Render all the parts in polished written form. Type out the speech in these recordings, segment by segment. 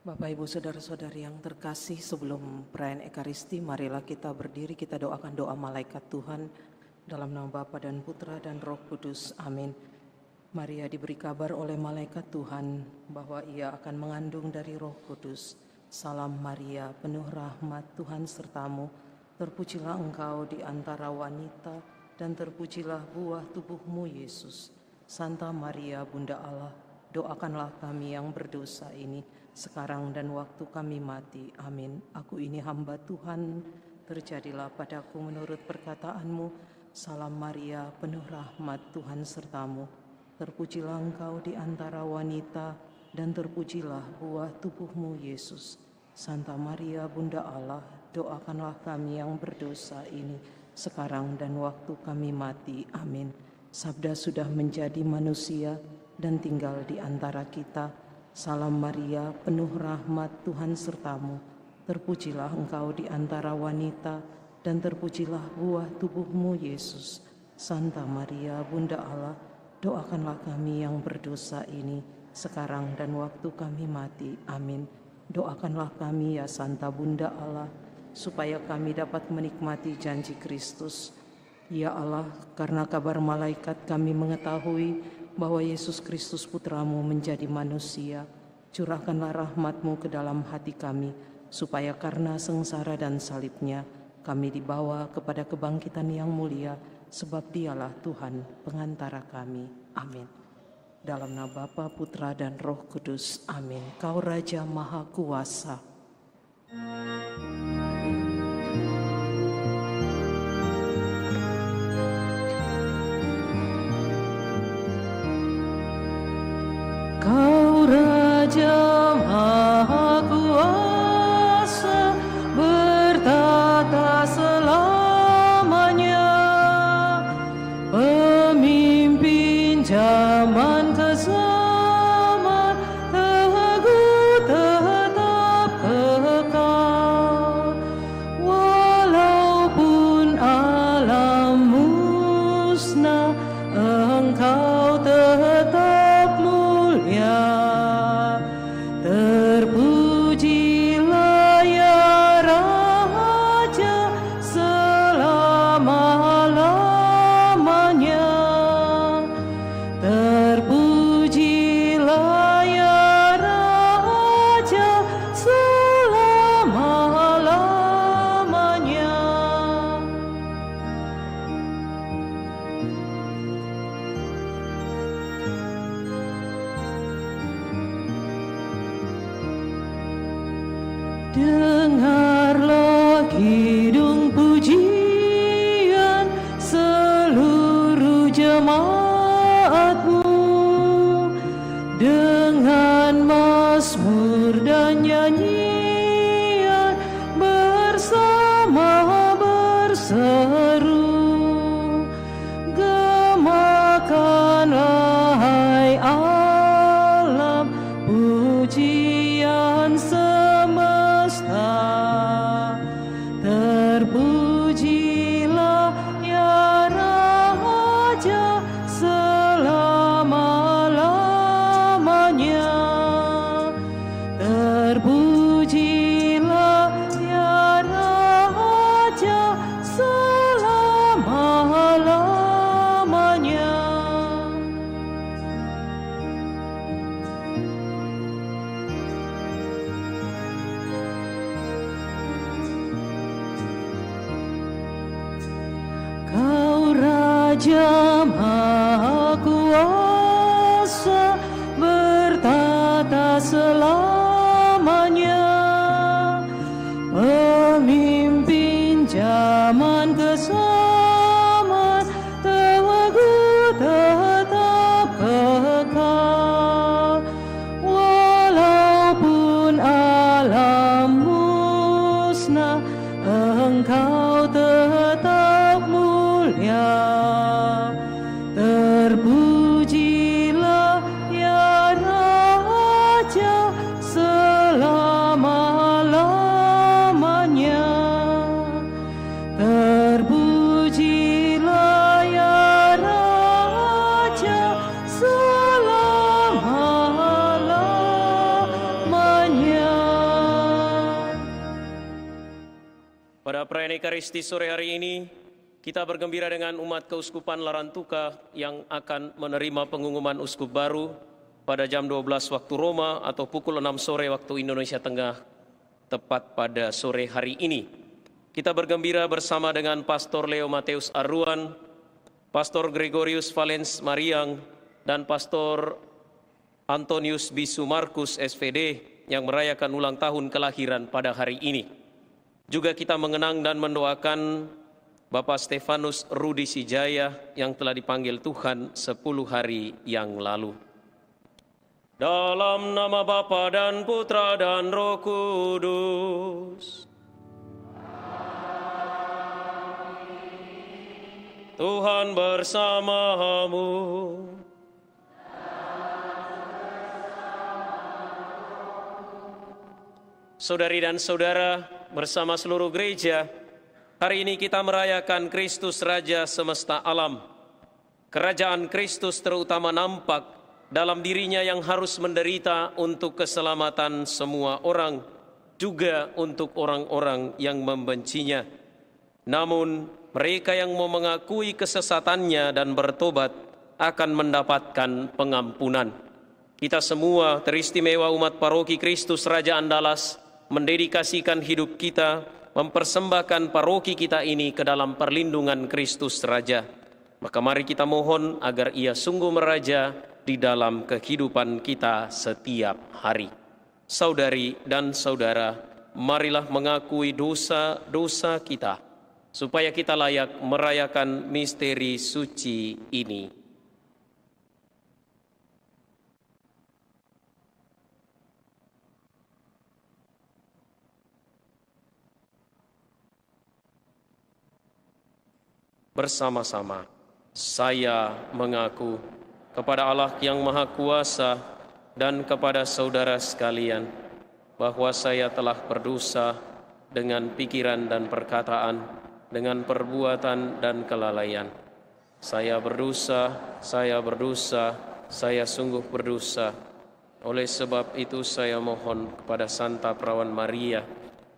Bapak, Ibu, Saudara-saudari yang terkasih, sebelum perayaan Ekaristi, marilah kita berdiri, kita doakan doa malaikat Tuhan dalam nama Bapa dan Putra dan Roh Kudus. Amin. Maria diberi kabar oleh malaikat Tuhan bahwa ia akan mengandung dari Roh Kudus. Salam Maria, penuh rahmat, Tuhan sertamu. Terpujilah engkau di antara wanita dan terpujilah buah tubuhmu Yesus. Santa Maria, Bunda Allah, doakanlah kami yang berdosa ini sekarang dan waktu kami mati. Amin. Aku ini hamba Tuhan, terjadilah padaku menurut perkataanmu. Salam Maria, penuh rahmat, Tuhan sertamu. Terpujilah engkau di antara wanita dan terpujilah buah tubuhmu Yesus. Santa Maria, Bunda Allah, doakanlah kami yang berdosa ini sekarang dan waktu kami mati. Amin. Sabda sudah menjadi manusia dan tinggal di antara kita. Salam Maria, penuh rahmat, Tuhan sertamu. Terpujilah engkau di antara wanita dan terpujilah buah tubuhmu Yesus. Santa Maria, Bunda Allah, doakanlah kami yang berdosa ini sekarang dan waktu kami mati. Amin. Doakanlah kami ya Santa Bunda Allah, supaya kami dapat menikmati janji Kristus. Ya Allah, karena kabar malaikat kami mengetahui bahwa Yesus Kristus Putramu menjadi manusia. Curahkanlah rahmat-Mu ke dalam hati kami, supaya karena sengsara dan salibnya, kami dibawa kepada kebangkitan yang mulia, sebab Dialah Tuhan pengantara kami. Amin. Dalam nama Bapa, Putra, dan Roh Kudus. Amin. Kau Raja Maha Kuasa. Kau Raja Maha Kuasa, bertata selamanya, pemimpin zaman ke zaman, teguh tetap kekal. Walaupun alam musnah, Engkau tetap mulia. Terpujilah ya Raja selama-lamanya. Terpujilah ya Raja selama-lamanya. Dengarlah kidung pujian seluruh jemaat-Mu, dengan mazmur dan nyanyian bersama berseru. Gemakanlah hai alam, pujian semesta. Terpujilah ya Raja selama-lamanya. Terpujilah ya Raja selama-lamanya. Kau Raja Maha Kuasa, bertata selamanya, pemimpin zaman ke zaman, teguh tetap kekal. Walaupun alam musnah, Engkau tetap mulia. Terpujilah ya Raja Ekaristi sore hari ini, kita bergembira dengan umat Keuskupan Larantuka yang akan menerima pengumuman uskup baru pada jam 12 waktu Roma atau pukul 6 sore waktu Indonesia Tengah, tepat pada sore hari ini. Kita bergembira bersama dengan Pastor Leo Mateus Arruan, Pastor Gregorius Valens Mariang, dan Pastor Antonius Bisu Markus SVD yang merayakan ulang tahun kelahiran pada hari ini. Juga kita mengenang dan mendoakan Bapak Stefanus Rudi Sijaya yang telah dipanggil Tuhan 10 hari yang lalu. Dalam nama Bapa dan Putra dan Roh Kudus. Tuhan bersamamu. Saudari dan saudara, bersama seluruh gereja, hari ini kita merayakan Kristus Raja semesta alam. Kerajaan Kristus terutama nampak dalam dirinya yang harus menderita untuk keselamatan semua orang, juga untuk orang-orang yang membencinya. Namun, mereka yang mau mengakui kesesatannya dan bertobat akan mendapatkan pengampunan. Kita semua, teristimewa umat paroki Kristus Raja Andalas, mendedikasikan hidup kita, mempersembahkan paroki kita ini ke dalam perlindungan Kristus Raja. Maka mari kita mohon agar Ia sungguh meraja di dalam kehidupan kita setiap hari. Saudari dan saudara, marilah mengakui dosa-dosa kita, supaya kita layak merayakan misteri suci ini. Bersama-sama, saya mengaku kepada Allah yang Maha Kuasa dan kepada saudara sekalian bahwa saya telah berdosa dengan pikiran dan perkataan, dengan perbuatan dan kelalaian. Saya berdosa, saya sungguh berdosa. Oleh sebab itu saya mohon kepada Santa Perawan Maria,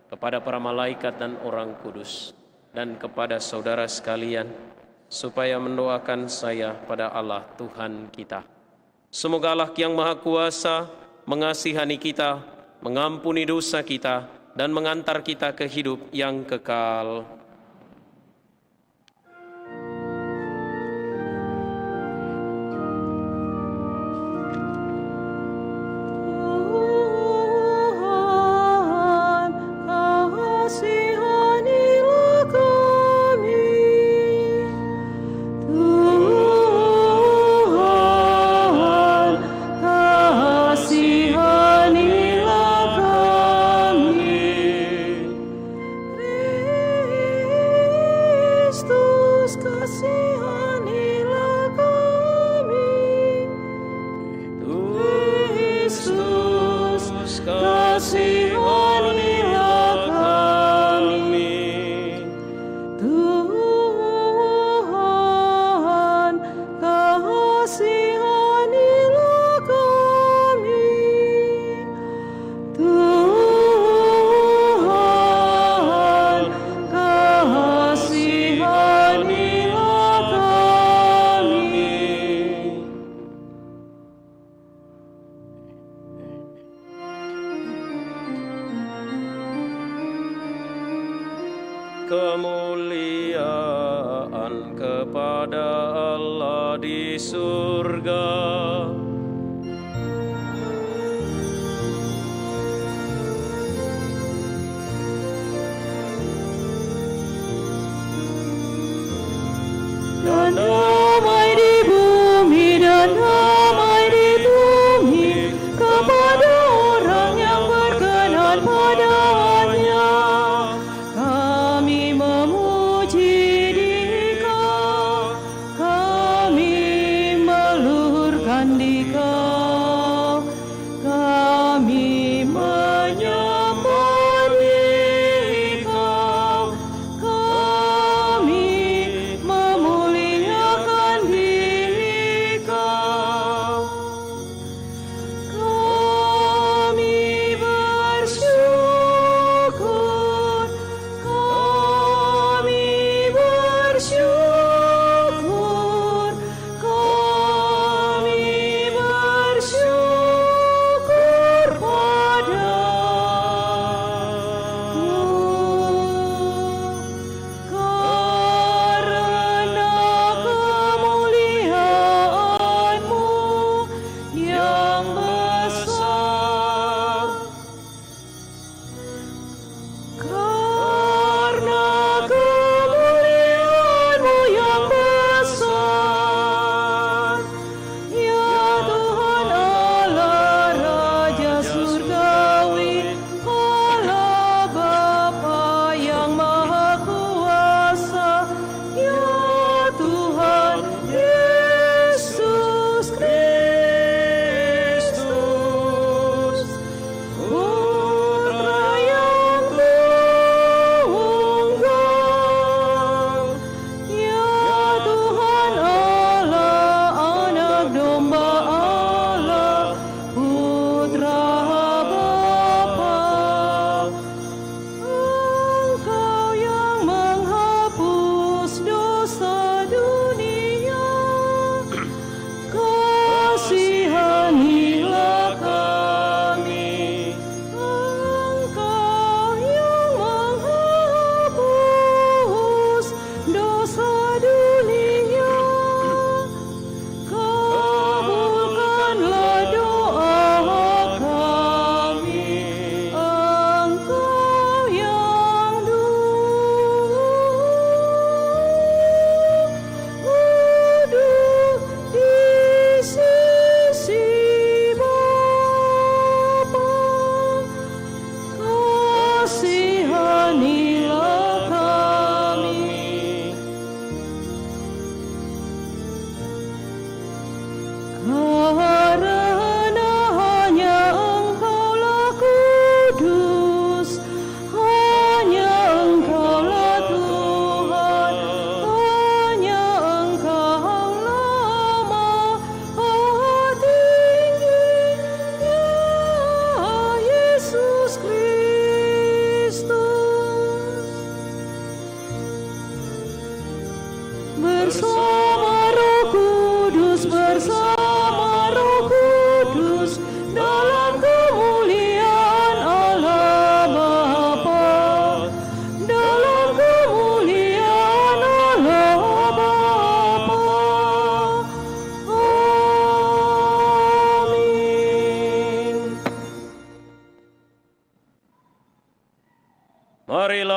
kepada para malaikat dan orang kudus, dan kepada saudara sekalian, supaya mendoakan saya pada Allah Tuhan kita. Semoga Allah yang Maha Kuasa mengasihani kita, mengampuni dosa kita, dan mengantar kita ke hidup yang kekal. Kemuliaan kepada Allah di surga. Dan damai di bumi, dan damai di bumi, kepada orang yang berkenan padanya. Kami memuji Dikau, kami melurkan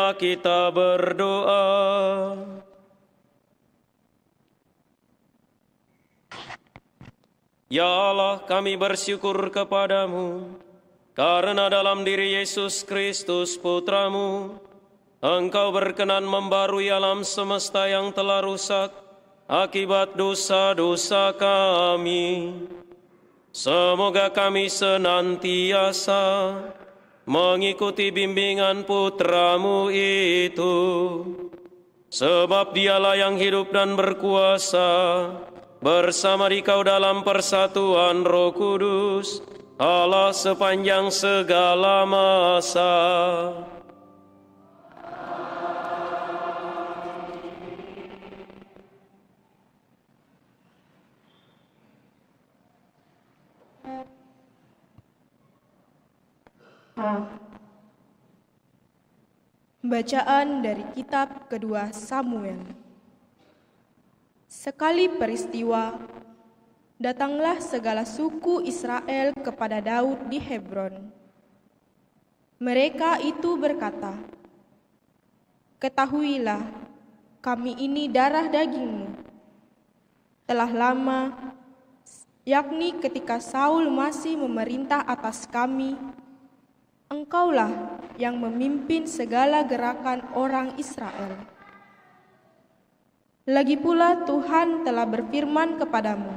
Marilah kita berdoa. Ya Allah, kami bersyukur kepadamu, karena dalam diri Yesus Kristus Putramu, Engkau berkenan membarui alam semesta yang telah rusak akibat dosa-dosa kami. Semoga kami senantiasa mengikuti bimbingan Putramu itu, sebab Dialah yang hidup dan berkuasa bersama Dikau dalam persatuan Roh Kudus, Allah sepanjang segala masa. Bacaan dari kitab kedua Samuel. Sekali peristiwa, datanglah segala suku Israel kepada Daud di Hebron. Mereka itu berkata, "Ketahuilah, kami ini darah dagingmu. Telah lama, yakni ketika Saul masih memerintah atas kami, Engkaulah yang memimpin segala gerakan orang Israel. Lagi pula Tuhan telah berfirman kepadamu,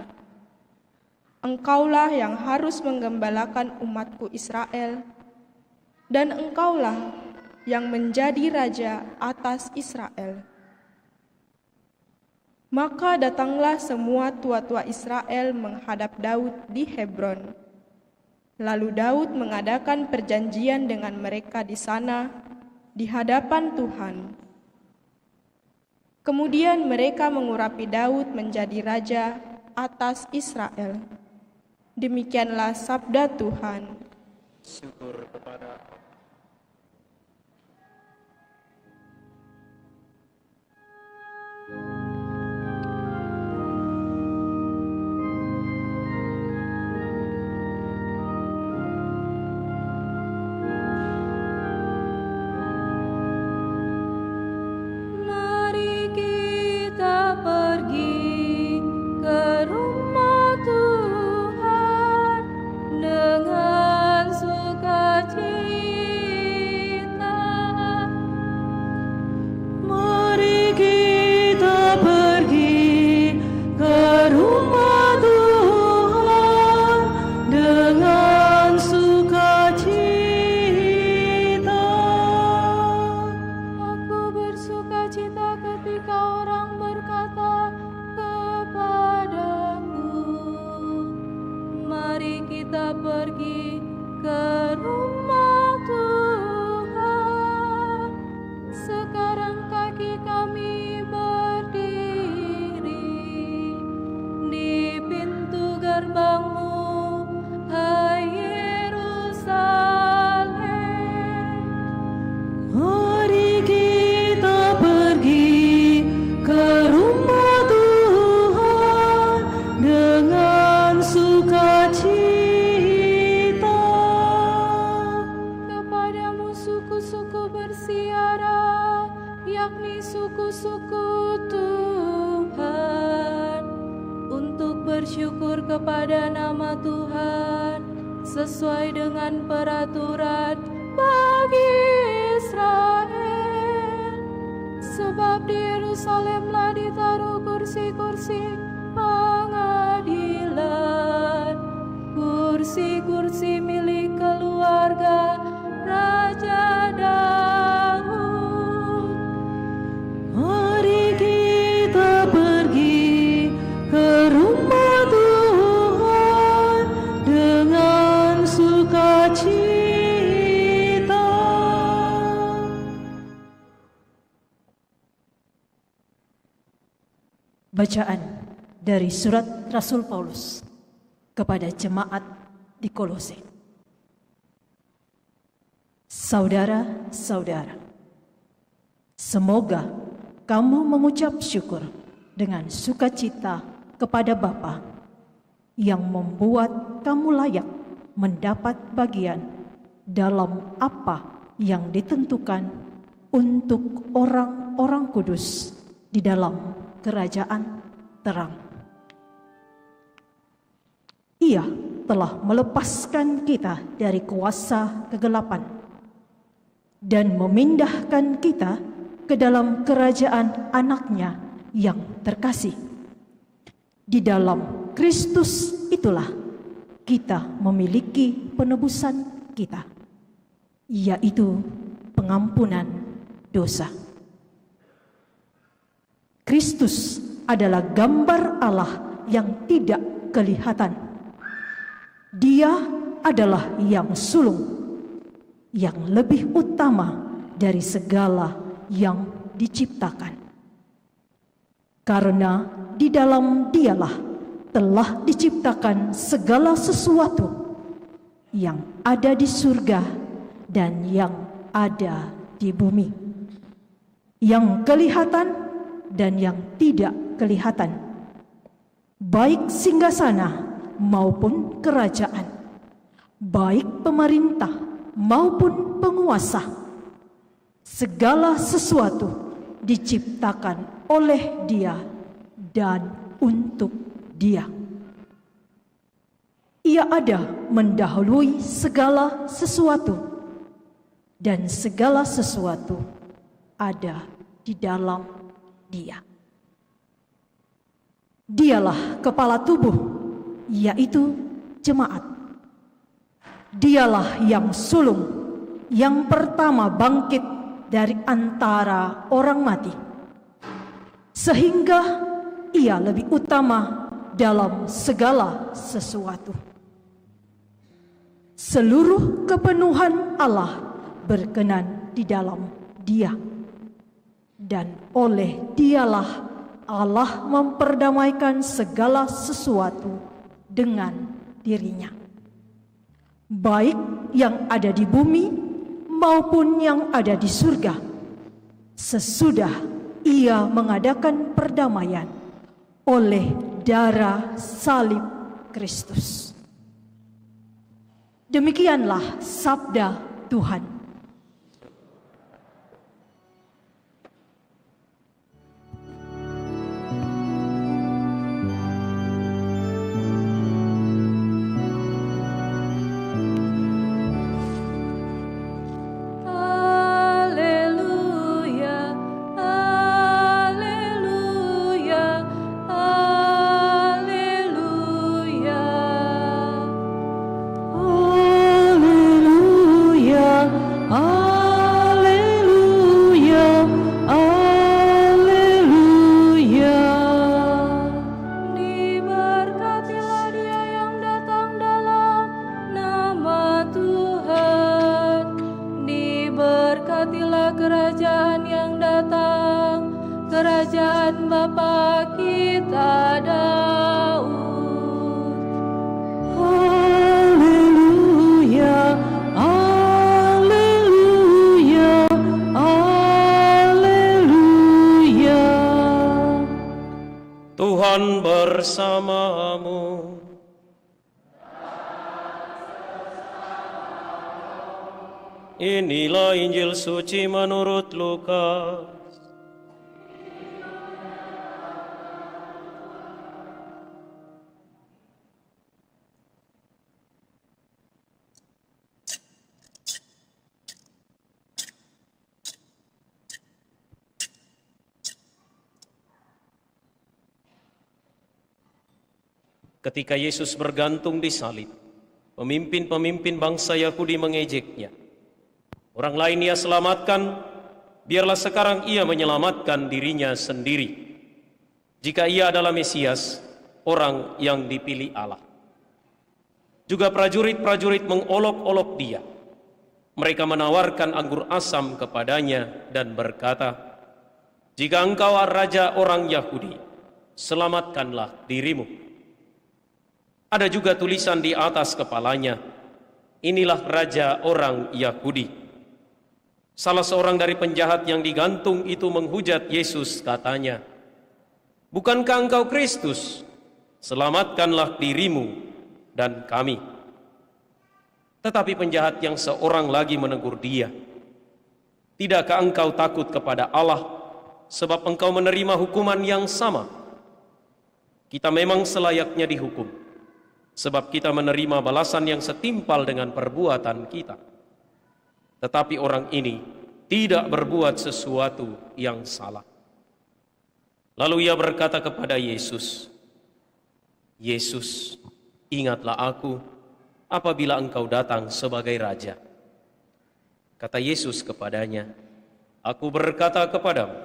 Engkaulah yang harus menggembalakan umatku Israel, dan Engkaulah yang menjadi raja atas Israel." Maka datanglah semua tua-tua Israel menghadap Daud di Hebron. Lalu Daud mengadakan perjanjian dengan mereka di sana, di hadapan Tuhan. Kemudian mereka mengurapi Daud menjadi raja atas Israel. Demikianlah sabda Tuhan. Syukur kepada bersyukur kepada nama Tuhan sesuai dengan peraturan bagi Israel. Sebab di Yerusalemlah ditaruh kursi-kursi pengadilan, kursi-kursi milik keluarga Raja Daud. Mari kita pergi ke rumah Tuhan dengan sukacita. Bacaan dari surat Rasul Paulus kepada jemaat di Kolose. Saudara-saudara, semoga kamu mengucap syukur dengan sukacita kepada Bapa yang membuat kamu layak mendapat bagian dalam apa yang ditentukan untuk orang-orang kudus di dalam kerajaan terang. Ia telah melepaskan kita dari kuasa kegelapan dan memindahkan kita ke dalam kerajaan anaknya yang terkasih. Di dalam Kristus itulah kita memiliki penebusan kita, yaitu pengampunan dosa. Kristus adalah gambar Allah yang tidak kelihatan. Dia adalah yang sulung, yang lebih utama dari segala yang diciptakan. Karena di dalam Dialah telah diciptakan segala sesuatu yang ada di surga dan yang ada di bumi, yang kelihatan dan yang tidak kelihatan, baik singgasana maupun kerajaan, baik pemerintah maupun penguasa. Segala sesuatu diciptakan oleh Dia dan untuk Dia. Ia ada mendahului segala sesuatu, dan segala sesuatu ada di dalam Dia. Dialah kepala tubuh, yaitu jemaat. Dialah yang sulung, yang pertama bangkit dari antara orang mati, sehingga Ia lebih utama dalam segala sesuatu. Seluruh kepenuhan Allah berkenan di dalam Dia, dan oleh Dialah Allah memperdamaikan segala sesuatu dengan dirinya, baik yang ada di bumi maupun yang ada di surga, sesudah Ia mengadakan perdamaian oleh darah salib Kristus. Demikianlah sabda Tuhan. Kerajaan Bapa kita Daud. Haleluya, haleluya, haleluya. Tuhan bersamamu. Inilah Injil suci menurut Lukas. Ketika Yesus bergantung di salib, pemimpin-pemimpin bangsa Yahudi mengejeknya. Orang lain Ia selamatkan, biarlah sekarang Ia menyelamatkan dirinya sendiri. Jika Ia adalah Mesias, orang yang dipilih Allah. Juga prajurit-prajurit mengolok-olok Dia. Mereka menawarkan anggur asam kepadanya dan berkata, "Jika engkau raja orang Yahudi, selamatkanlah dirimu." Ada juga tulisan di atas kepalanya, "Inilah raja orang Yahudi." Salah seorang dari penjahat yang digantung itu menghujat Yesus, katanya, "Bukankah engkau Kristus? Selamatkanlah dirimu dan kami." Tetapi penjahat yang seorang lagi menegur Dia, Tidakkah engkau takut kepada Allah, sebab engkau menerima hukuman yang sama? Kita memang selayaknya dihukum, sebab kita menerima balasan yang setimpal dengan perbuatan kita. Tetapi orang ini tidak berbuat sesuatu yang salah. Lalu ia berkata kepada Yesus, Yesus, ingatlah aku apabila engkau datang sebagai Raja. Kata Yesus kepadanya, aku berkata kepadamu,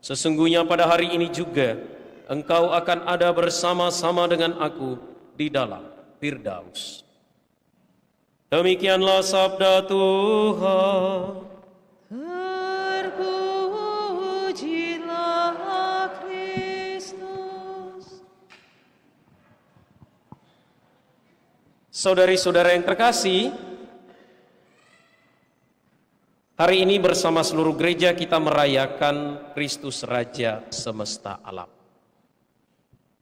sesungguhnya pada hari ini juga engkau akan ada bersama-sama dengan aku di dalam Firdaus. Demikianlah sabda Tuhan. Terpujilah Kristus. Saudari-saudara yang terkasih, hari ini bersama seluruh gereja kita merayakan Kristus Raja semesta alam.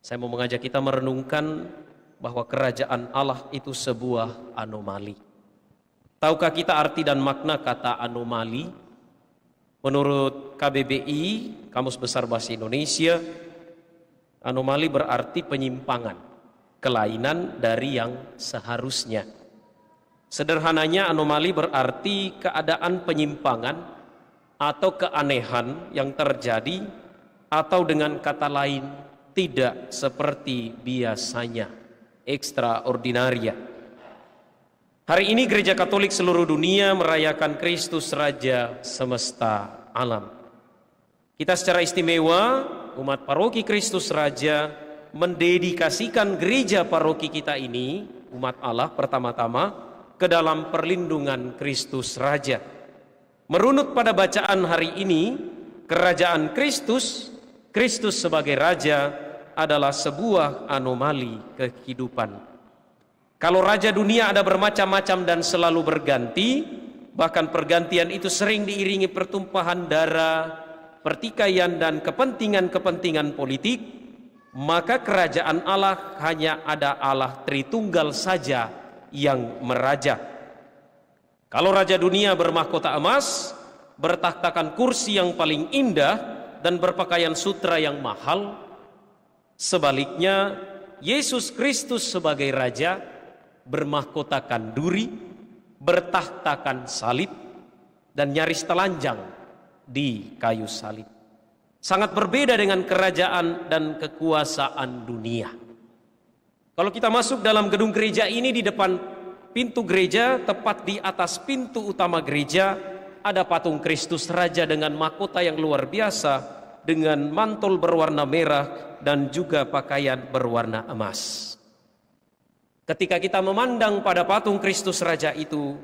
Saya mau mengajak kita merenungkan bahwa kerajaan Allah itu sebuah anomali. Tahukah kita arti dan makna kata anomali? Menurut KBBI, Kamus Besar Bahasa Indonesia, anomali berarti penyimpangan, kelainan dari yang seharusnya. Sederhananya, anomali berarti keadaan penyimpangan atau keanehan yang terjadi, atau dengan kata lain, tidak seperti biasanya, extraordinaria. Hari ini Gereja Katolik seluruh dunia merayakan Kristus Raja semesta alam. Kita secara istimewa, umat paroki Kristus Raja, mendedikasikan gereja paroki kita ini, umat Allah pertama-tama, ke dalam perlindungan Kristus Raja. Merunut pada bacaan hari ini, kerajaan Kristus, Kristus sebagai Raja adalah sebuah anomali kehidupan. Kalau Raja dunia ada bermacam-macam dan selalu berganti, bahkan pergantian itu sering diiringi pertumpahan darah, pertikaian dan kepentingan-kepentingan politik, maka kerajaan Allah hanya ada Allah Tritunggal saja yang meraja. Kalau Raja dunia bermahkota emas, bertahtakan kursi yang paling indah, dan berpakaian sutra yang mahal, sebaliknya Yesus Kristus sebagai Raja bermahkotakan duri, bertahtakan salib, dan nyaris telanjang di kayu salib. Sangat berbeda dengan kerajaan dan kekuasaan dunia. Kalau kita masuk dalam gedung gereja ini, di depan pintu gereja, tepat di atas pintu utama gereja, ada patung Kristus Raja dengan mahkota yang luar biasa, dengan mantul berwarna merah dan juga pakaian berwarna emas. Ketika kita memandang pada patung Kristus Raja itu,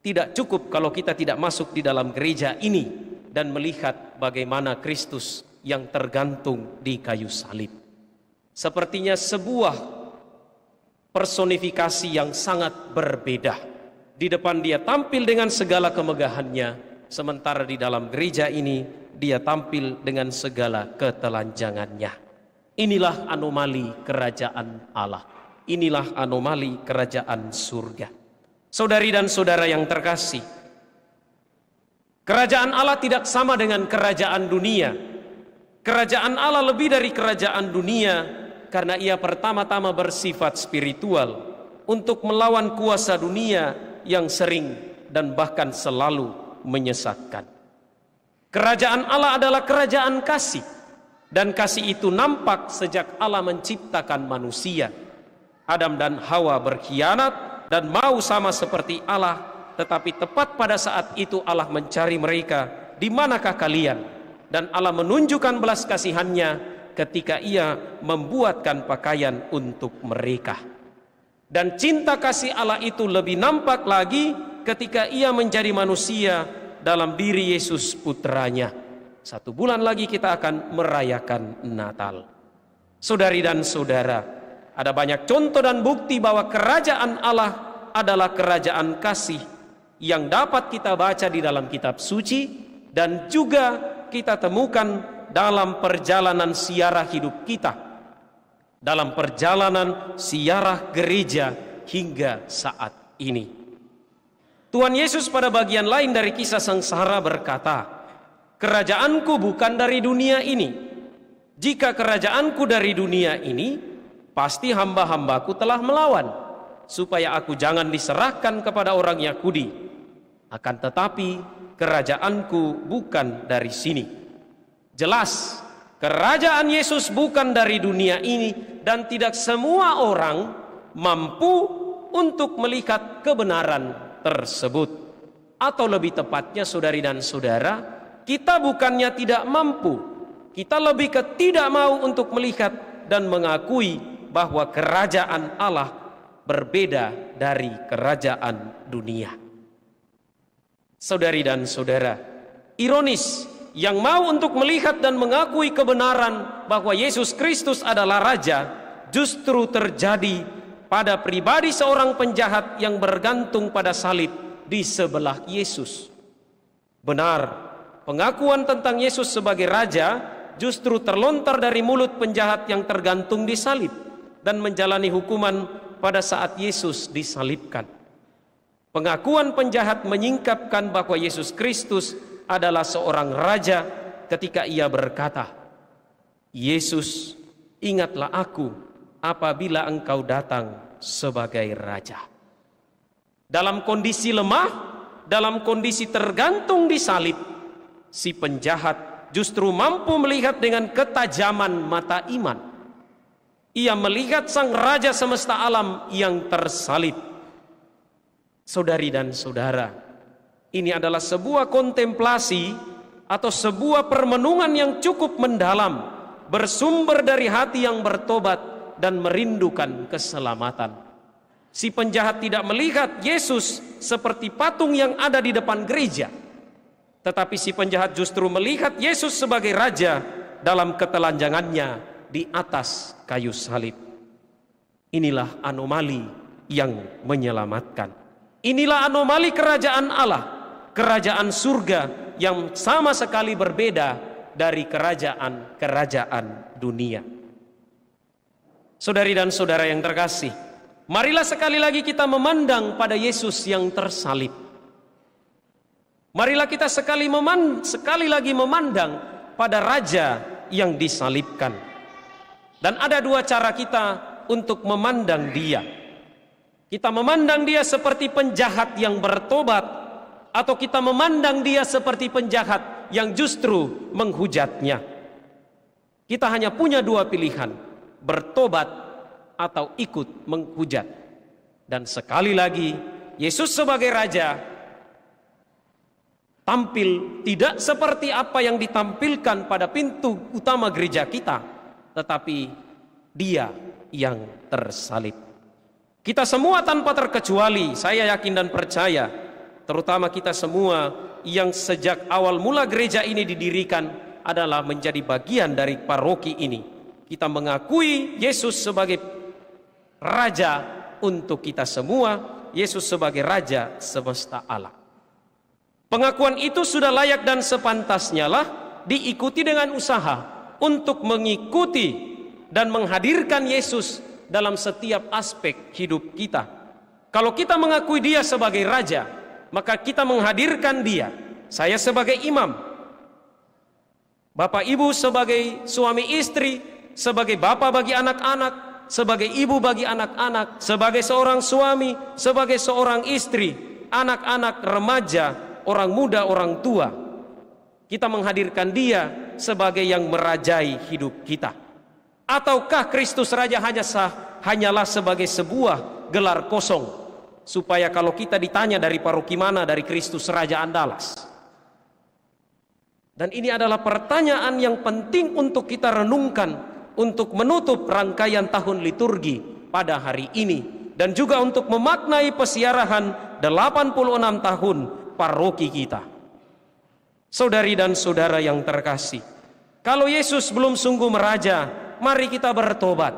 tidak cukup kalau kita tidak masuk di dalam gereja ini dan melihat bagaimana Kristus yang tergantung di kayu salib. Sepertinya sebuah personifikasi yang sangat berbeda. Di depan dia tampil dengan segala kemegahannya, sementara di dalam gereja ini dia tampil dengan segala ketelanjangannya. Inilah anomali kerajaan Allah. Inilah anomali kerajaan surga. Saudari dan saudara yang terkasih, kerajaan Allah tidak sama dengan kerajaan dunia. Kerajaan Allah lebih dari kerajaan dunia karena ia pertama-tama bersifat spiritual untuk melawan kuasa dunia yang sering dan bahkan selalu menyesatkan. Kerajaan Allah adalah kerajaan kasih, dan kasih itu nampak sejak Allah menciptakan manusia. Adam dan Hawa berkhianat dan mau sama seperti Allah, tetapi tepat pada saat itu Allah mencari mereka, di manakah kalian? Dan Allah menunjukkan belas kasihannya ketika ia membuatkan pakaian untuk mereka. Dan cinta kasih Allah itu lebih nampak lagi ketika ia menjadi manusia dalam diri Yesus putranya. 1 bulan lagi kita akan merayakan Natal. Saudari dan saudara, ada banyak contoh dan bukti bahwa kerajaan Allah adalah kerajaan kasih yang dapat kita baca di dalam kitab suci dan juga kita temukan dalam perjalanan siarah hidup kita, dalam perjalanan siarah gereja hingga saat ini. Tuhan Yesus pada bagian lain dari kisah sengsara berkata, "Kerajaanku bukan dari dunia ini. Jika kerajaanku dari dunia ini, pasti hamba-hambaku telah melawan, supaya aku jangan diserahkan kepada orang Yahudi. Akan tetapi kerajaanku bukan dari sini." Jelas, kerajaan Yesus bukan dari dunia ini, dan tidak semua orang mampu untuk melihat kebenaran tersebut. Atau lebih tepatnya, saudari dan saudara, kita bukannya tidak mampu, kita lebih ke tidak mau untuk melihat dan mengakui bahwa kerajaan Allah berbeda dari kerajaan dunia. Saudari dan saudara, ironis, yang mau untuk melihat dan mengakui kebenaran bahwa Yesus Kristus adalah Raja, justru terjadi pada pribadi seorang penjahat yang bergantung pada salib di sebelah Yesus. Benar, pengakuan tentang Yesus sebagai Raja justru terlontar dari mulut penjahat yang tergantung di salib dan menjalani hukuman pada saat Yesus disalibkan. Pengakuan penjahat menyingkapkan bahwa Yesus Kristus adalah seorang Raja ketika ia berkata, "Yesus, ingatlah aku apabila engkau datang sebagai Raja." Dalam kondisi lemah, dalam kondisi tergantung di salib, si penjahat justru mampu melihat dengan ketajaman mata iman. Ia melihat sang Raja semesta alam yang tersalib. Saudari dan saudara, ini adalah sebuah kontemplasi atau sebuah permenungan yang cukup mendalam, bersumber dari hati yang bertobat dan merindukan keselamatan. Si penjahat tidak melihat Yesus seperti patung yang ada di depan gereja, tetapi si penjahat justru melihat Yesus sebagai Raja dalam ketelanjangannya di atas kayu salib. Inilah anomali yang menyelamatkan. Inilah anomali kerajaan Allah, kerajaan surga yang sama sekali berbeda dari kerajaan-kerajaan dunia. Saudari dan saudara yang terkasih, marilah sekali lagi kita memandang pada Yesus yang tersalib. Marilah kita sekali lagi memandang pada Raja yang disalibkan. Dan ada dua cara kita untuk memandang Dia. Kita memandang Dia seperti penjahat yang bertobat, atau kita memandang Dia seperti penjahat yang justru menghujatnya. Kita hanya punya dua pilihan, bertobat atau ikut menghujat. Dan sekali lagi, Yesus sebagai Raja tampil tidak seperti apa yang ditampilkan pada pintu utama gereja kita, tetapi Dia yang tersalib. Kita semua tanpa terkecuali, saya yakin dan percaya, terutama kita semua yang sejak awal mula gereja ini didirikan adalah menjadi bagian dari paroki ini. Kita mengakui Yesus sebagai Raja untuk kita semua, Yesus sebagai Raja semesta alam. Pengakuan itu sudah layak dan sepantasnya lah diikuti dengan usaha untuk mengikuti dan menghadirkan Yesus dalam setiap aspek hidup kita. Kalau kita mengakui Dia sebagai Raja, maka kita menghadirkan Dia. Saya sebagai imam, Bapak Ibu sebagai suami istri, sebagai bapak bagi anak-anak, sebagai ibu bagi anak-anak, sebagai seorang suami, sebagai seorang istri, anak-anak, remaja, orang muda, orang tua. Kita menghadirkan Dia sebagai yang merajai hidup kita. Ataukah Kristus Raja hanyalah sebagai sebuah gelar kosong, supaya kalau kita ditanya dari paroki mana, dari Kristus Raja Andalas. Dan ini adalah pertanyaan yang penting untuk kita renungkan, untuk menutup rangkaian tahun liturgi pada hari ini, dan juga untuk memaknai pesiarahan 86 tahun paroki kita. Saudari dan saudara yang terkasih, kalau Yesus belum sungguh meraja, mari kita bertobat.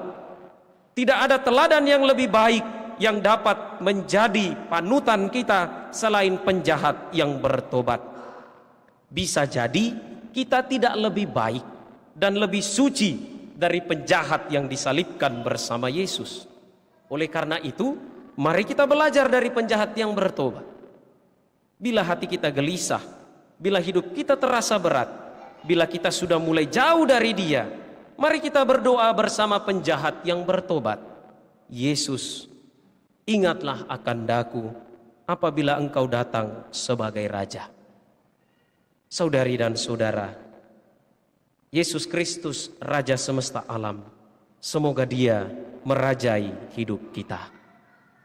Tidak ada teladan yang lebih baik yang dapat menjadi panutan kita selain penjahat yang bertobat. Bisa jadi kita tidak lebih baik dan lebih suci dari penjahat yang disalibkan bersama Yesus. Oleh karena itu, mari kita belajar dari penjahat yang bertobat. Bila hati kita gelisah, bila hidup kita terasa berat, bila kita sudah mulai jauh dari Dia, mari kita berdoa bersama penjahat yang bertobat. Yesus, ingatlah akan daku apabila Engkau datang sebagai Raja. Saudari dan saudara, Yesus Kristus Raja semesta alam, semoga Dia merajai hidup kita.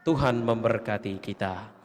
Tuhan memberkati kita.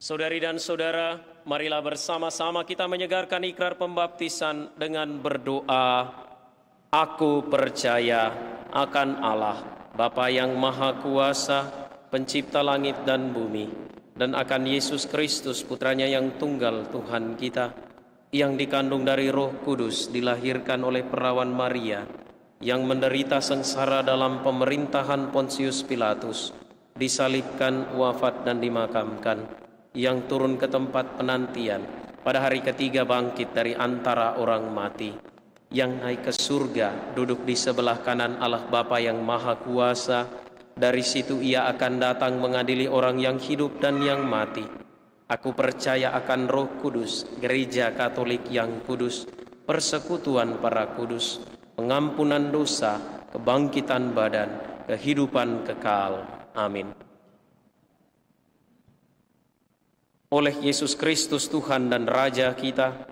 Saudari dan saudara, marilah bersama-sama kita menyegarkan ikrar pembaptisan dengan berdoa. Aku percaya akan Allah, Bapa yang Maha Kuasa, Pencipta langit dan bumi, dan akan Yesus Kristus, Putranya yang tunggal Tuhan kita, yang dikandung dari Roh Kudus, dilahirkan oleh perawan Maria, yang menderita sengsara dalam pemerintahan Pontius Pilatus, disalibkan, wafat dan dimakamkan, yang turun ke tempat penantian, pada hari ketiga bangkit dari antara orang mati, yang naik ke surga, duduk di sebelah kanan Allah Bapa yang Maha Kuasa. Dari situ Ia akan datang mengadili orang yang hidup dan yang mati. Aku percaya akan Roh Kudus, Gereja Katolik yang kudus, persekutuan para kudus, pengampunan dosa, kebangkitan badan, kehidupan kekal. Amin. Oleh Yesus Kristus Tuhan dan Raja kita,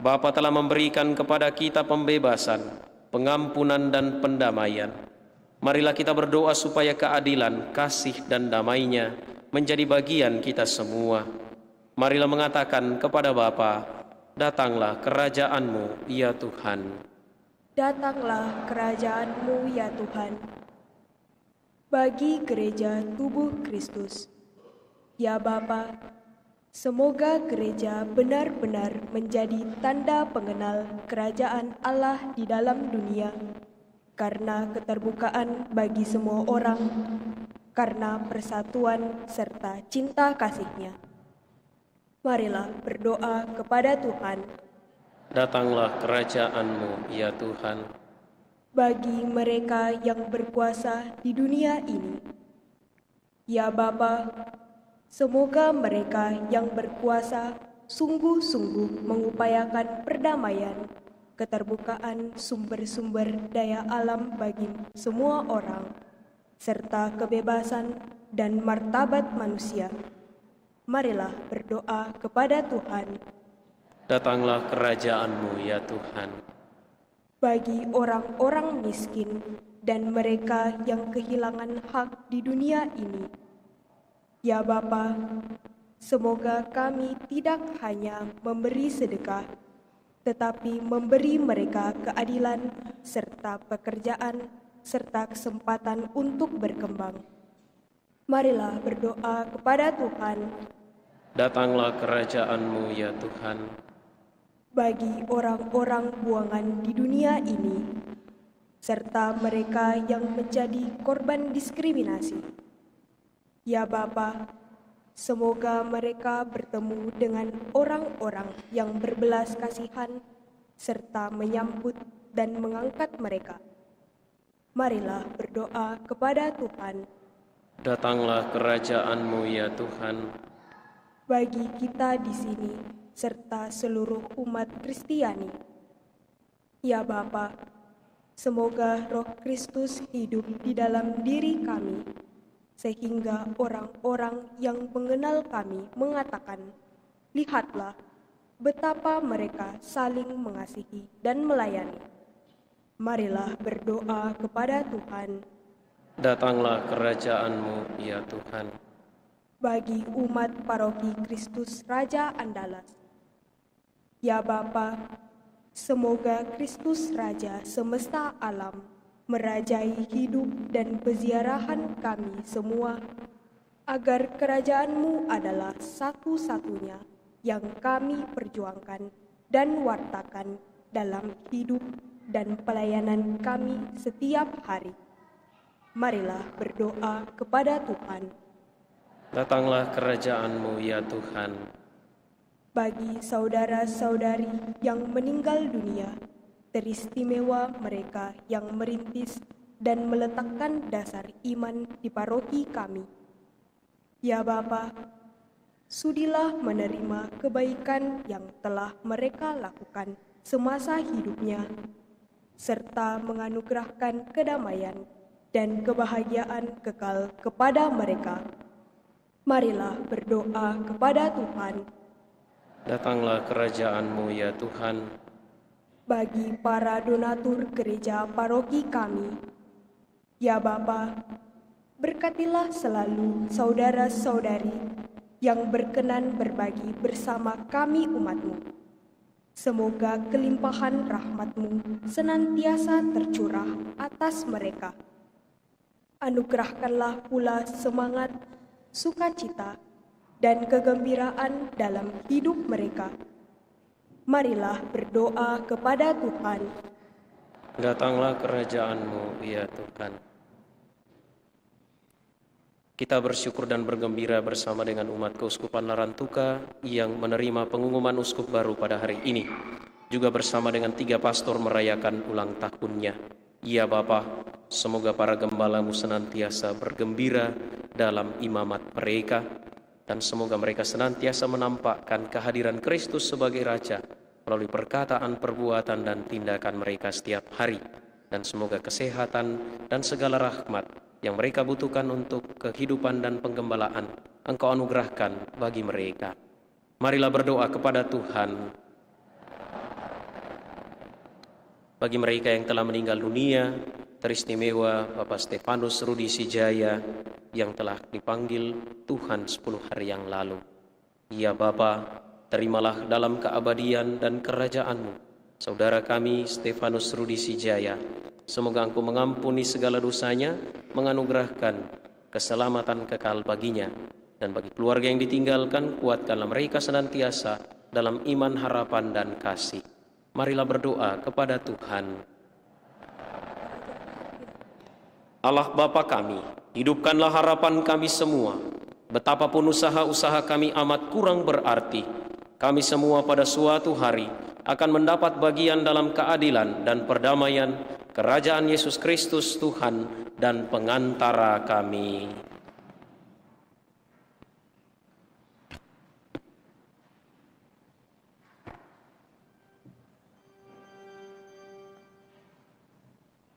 Bapa telah memberikan kepada kita pembebasan, pengampunan dan pendamaian. Marilah kita berdoa supaya keadilan, kasih dan damai-Nya menjadi bagian kita semua. Marilah mengatakan kepada Bapa, datanglah kerajaan-Mu, ya Tuhan. Datanglah kerajaan-Mu, ya Tuhan. Bagi gereja tubuh Kristus, ya Bapa, semoga gereja benar-benar menjadi tanda pengenal kerajaan Allah di dalam dunia, karena keterbukaan bagi semua orang, karena persatuan serta cinta kasih-Nya. Marilah berdoa kepada Tuhan. Datanglah kerajaan-Mu, ya Tuhan. Bagi mereka yang berkuasa di dunia ini, ya Bapa, semoga mereka yang berkuasa sungguh-sungguh mengupayakan perdamaian, keterbukaan sumber-sumber daya alam bagi semua orang, serta kebebasan dan martabat manusia. Marilah berdoa kepada Tuhan. Datanglah kerajaan-Mu, ya Tuhan. Bagi orang-orang miskin dan mereka yang kehilangan hak di dunia ini, ya Bapa, semoga kami tidak hanya memberi sedekah, tetapi memberi mereka keadilan serta pekerjaan serta kesempatan untuk berkembang. Marilah berdoa kepada Tuhan. Datanglah kerajaan-Mu, ya Tuhan. Bagi orang-orang buangan di dunia ini, serta mereka yang menjadi korban diskriminasi, ya Bapa, semoga mereka bertemu dengan orang-orang yang berbelas kasihan serta menyambut dan mengangkat mereka. Marilah berdoa kepada Tuhan. Datanglah kerajaan-Mu, ya Tuhan. Bagi kita di sini serta seluruh umat Kristiani, ya Bapa, semoga Roh Kristus hidup di dalam diri kami, sehingga orang-orang yang mengenal kami mengatakan, lihatlah betapa mereka saling mengasihi dan melayani. Marilah berdoa kepada Tuhan. Datanglah kerajaan-Mu, ya Tuhan. Bagi umat paroki Kristus Raja Andalas, ya Bapa, semoga Kristus Raja semesta alam merajai hidup dan peziarahan kami semua, agar kerajaan-Mu adalah satu-satunya yang kami perjuangkan dan wartakan dalam hidup dan pelayanan kami setiap hari. Marilah berdoa kepada Tuhan. Datanglah kerajaan-Mu ya Tuhan. Bagi saudara-saudari yang meninggal dunia, teristimewa mereka yang merintis dan meletakkan dasar iman di paroki kami. Ya Bapa, sudilah menerima kebaikan yang telah mereka lakukan semasa hidupnya, serta menganugerahkan kedamaian dan kebahagiaan kekal kepada mereka. Marilah berdoa kepada Tuhan. Datanglah kerajaan-Mu ya Tuhan. Bagi para donatur gereja paroki kami, ya Bapa, berkatilah selalu saudara-saudari yang berkenan berbagi bersama kami umat-Mu. Semoga kelimpahan rahmat-Mu senantiasa tercurah atas mereka. Anugerahkanlah pula semangat, sukacita, dan kegembiraan dalam hidup mereka. Marilah berdoa kepada Tuhan. Datanglah kerajaan-Mu ya Tuhan. Kita bersyukur dan bergembira bersama dengan umat Keuskupan Larantuka yang menerima pengumuman uskup baru pada hari ini. Juga bersama dengan 3 pastor merayakan ulang tahunnya. Ya Bapa, semoga para gembala-Mu senantiasa bergembira dalam imamat mereka, dan semoga mereka senantiasa menampakkan kehadiran Kristus sebagai Raja melalui perkataan, perbuatan, dan tindakan mereka setiap hari. Dan semoga kesehatan dan segala rahmat yang mereka butuhkan untuk kehidupan dan penggembalaan Engkau anugerahkan bagi mereka. Marilah berdoa kepada Tuhan. Bagi mereka yang telah meninggal dunia, teristimewa Bapak Stefanus Rudi Sijaya yang telah dipanggil Tuhan 10 hari yang lalu. Ya Bapa, terimalah dalam keabadian dan kerajaan-Mu saudara kami Stefanus Rudi Sijaya. Semoga Engkau mengampuni segala dosanya, menganugerahkan keselamatan kekal baginya. Dan bagi keluarga yang ditinggalkan, kuatkanlah mereka senantiasa dalam iman, harapan, dan kasih. Marilah berdoa kepada Tuhan. Allah Bapa kami, hidupkanlah harapan kami semua. Betapapun usaha-usaha kami amat kurang berarti, kami semua pada suatu hari akan mendapat bagian dalam keadilan dan perdamaian kerajaan Yesus Kristus Tuhan dan pengantara kami.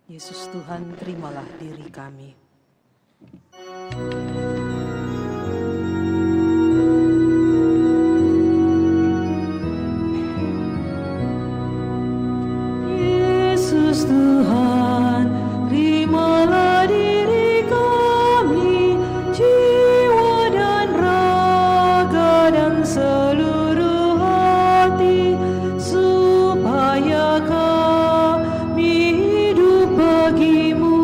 Yesus Tuhan, terimalah diri kami. Yesus Tuhan, terimalah diri kami, jiwa dan raga dan seluruh hati, supaya kami hidup bagimu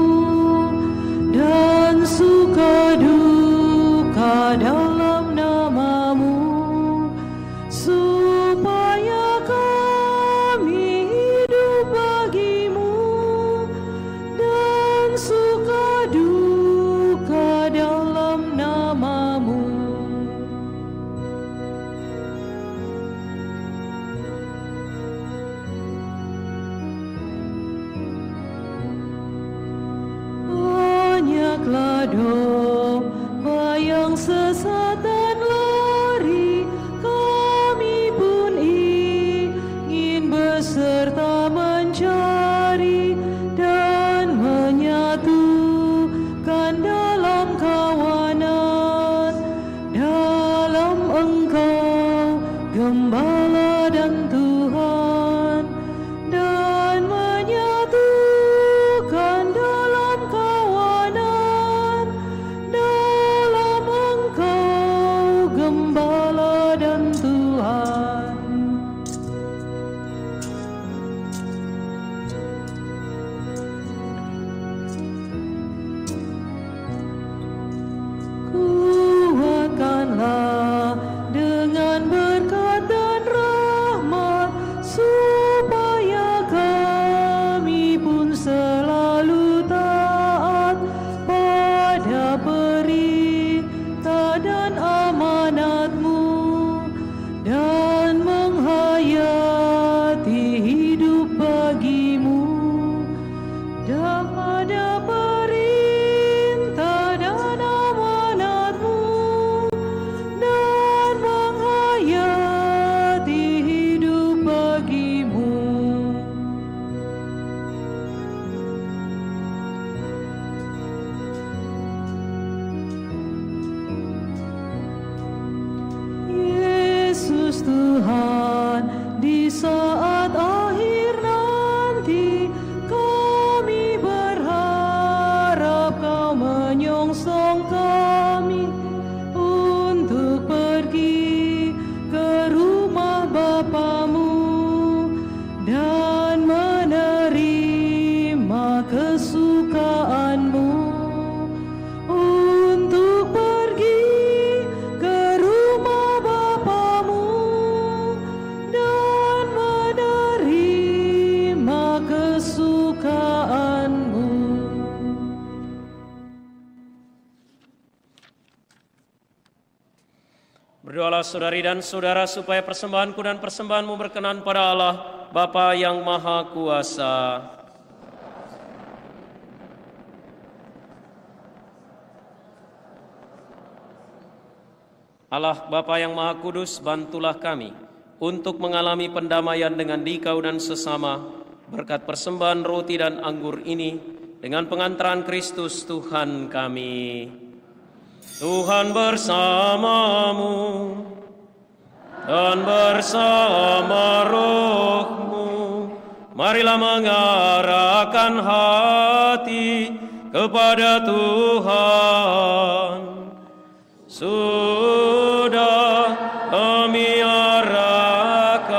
dan suka duka dalam namamu, supaya kami hidup bagimu dan suka duka dalam namamu. Banyaklah domba yang sesat dan lari, kami pun ingin beserta mencari dan menyatukan dalam kawanan, dalam Engkau Gembala dan Tuhan, dan menyatukan dalam kawanan, dalam Engkau Gembala dan Tuhan. Kuatkanlah dengan berkat dan rahmat Tuhan, di saat akhir nanti kami berharap Kau menyongsong kami untuk pergi ke rumah Bapamu dan menerima kesukaanmu, untuk pergi ke rumah Bapamu dan menerima kesukaanmu. Berdoalah saudari dan saudara supaya persembahanku dan persembahanmu berkenan pada Allah, Bapa yang Maha Kuasa. Allah Bapa yang Maha Kudus, bantulah kami untuk mengalami pendamaian dengan dikau dan sesama berkat persembahan roti dan anggur ini dengan pengantaran Kristus Tuhan kami. Tuhan bersamamu dan bersama rohmu. Marilah mengarahkan hati kepada Tuhan. Sudah kami arahkan,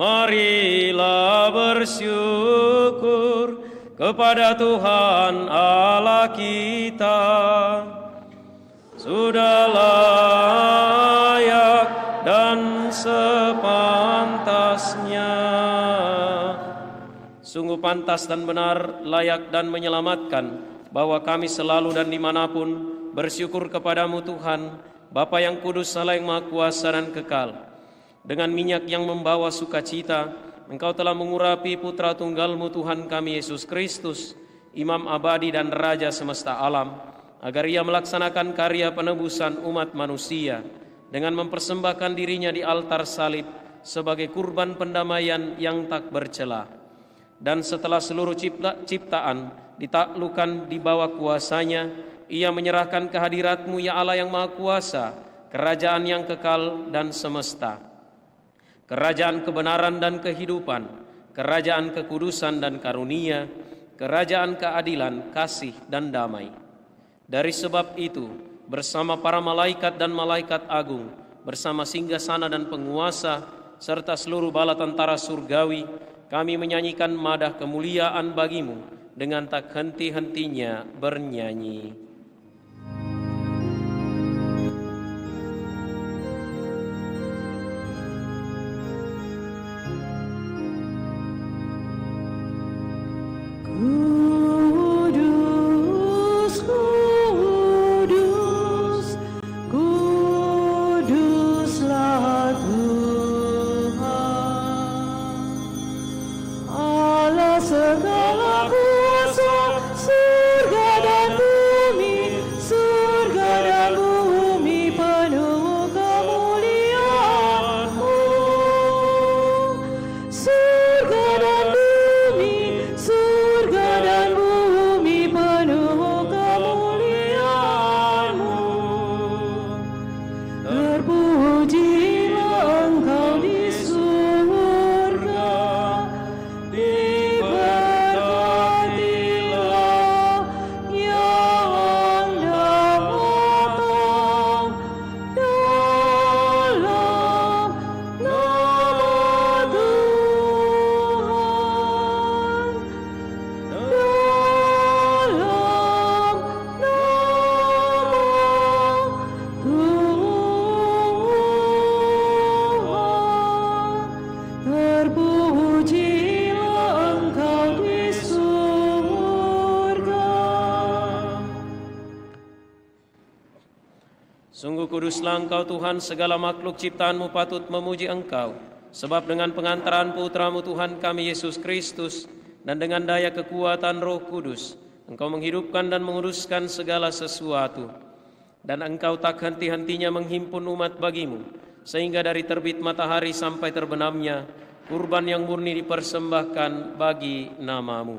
marilah bersyukur kepada Tuhan Allah kita. Sudah layak dan sepantasnya. Sungguh pantas dan benar, layak dan menyelamatkan, bahwa kami selalu dan dimanapun bersyukur kepadamu Tuhan, Bapa yang kudus, Allah yang Maha Kuasa dan kekal. Dengan minyak yang membawa sukacita, Engkau telah mengurapi Putra Tunggalmu Tuhan kami Yesus Kristus, Imam abadi dan Raja semesta alam, agar Ia melaksanakan karya penebusan umat manusia dengan mempersembahkan dirinya di altar salib sebagai kurban pendamaian yang tak bercela. Dan setelah seluruh ciptaan ditaklukkan di bawah kuasanya, Ia menyerahkan kehadirat-Mu, ya Allah yang Maha Kuasa, kerajaan yang kekal dan semesta, kerajaan kebenaran dan kehidupan, kerajaan kekudusan dan karunia, kerajaan keadilan, kasih dan damai. Dari sebab itu, bersama para malaikat dan malaikat agung, bersama singgasana dan penguasa, serta seluruh bala tentara surgawi, kami menyanyikan madah kemuliaan bagi-Mu dengan tak henti-hentinya bernyanyi. Kudus, kudus, kuduslah Tuhan, Allah segala kuasa, surga dan bumi, surga dan bumi penuh kemuliaan-Mu. Surga dan bumi, surga dan bumi penuh kemuliaan-Mu. Terpujilah Engkau di surga, diberkatilah yang datang dalam nama Tuhan, dalam nama Tuhan. Terpujilah Engkau di surga. Sungguh kuduslah Engkau Tuhan, segala makhluk ciptaan-Mu patut memuji Engkau. Sebab dengan pengantaran Putra-Mu Tuhan kami Yesus Kristus, dan dengan daya kekuatan Roh Kudus, Engkau menghidupkan dan menguduskan segala sesuatu. Dan Engkau tak henti-hentinya menghimpun umat bagi-Mu, sehingga dari terbit matahari sampai terbenamnya, kurban yang murni dipersembahkan bagi nama-Mu.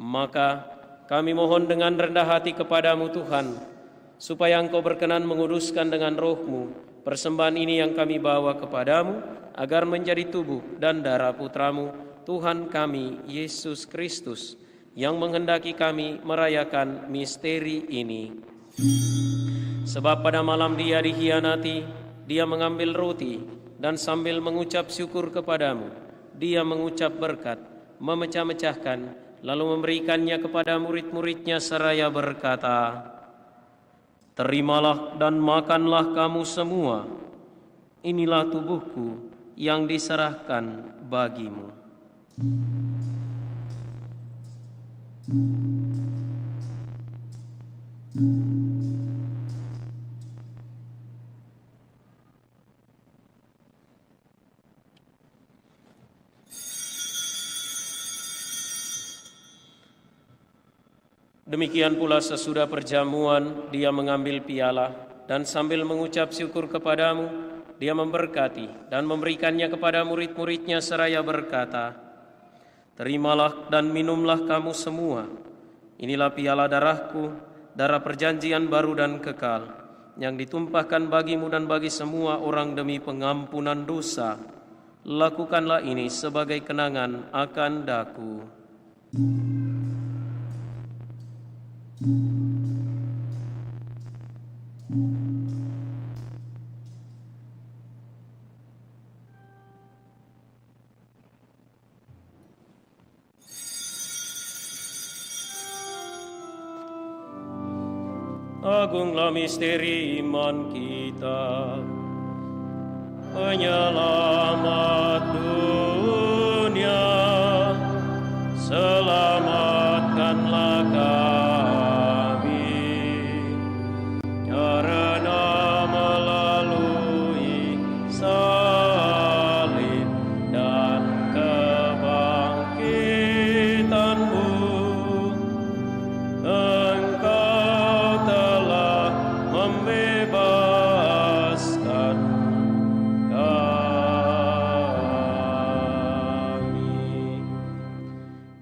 Maka kami mohon dengan rendah hati kepada-Mu Tuhan, supaya Engkau berkenan menguduskan dengan Roh-Mu Persembahan ini yang kami bawa kepadamu, agar menjadi tubuh dan darah putramu, Tuhan kami, Yesus Kristus, yang menghendaki kami merayakan misteri ini. Sebab pada malam dia dikhianati, dia mengambil roti, dan sambil mengucap syukur kepadamu, dia mengucap berkat, memecah-mecahkan, lalu memberikannya kepada murid-muridnya seraya berkata, "Terimalah dan makanlah kamu semua, inilah tubuhku yang diserahkan bagimu." Demikian pula sesudah perjamuan, dia mengambil piala, dan sambil mengucap syukur kepadamu, dia memberkati dan memberikannya kepada murid-muridnya seraya berkata, "Terimalah dan minumlah kamu semua. Inilah piala darahku, darah perjanjian baru dan kekal, yang ditumpahkan bagimu dan bagi semua orang demi pengampunan dosa. Lakukanlah ini sebagai kenangan akan daku." Agunglah misteri iman kita, penyelamat dunia, selamatkanlah kami, karena melalui salib dan kebangkitan-Mu, Engkau telah membebaskan kami.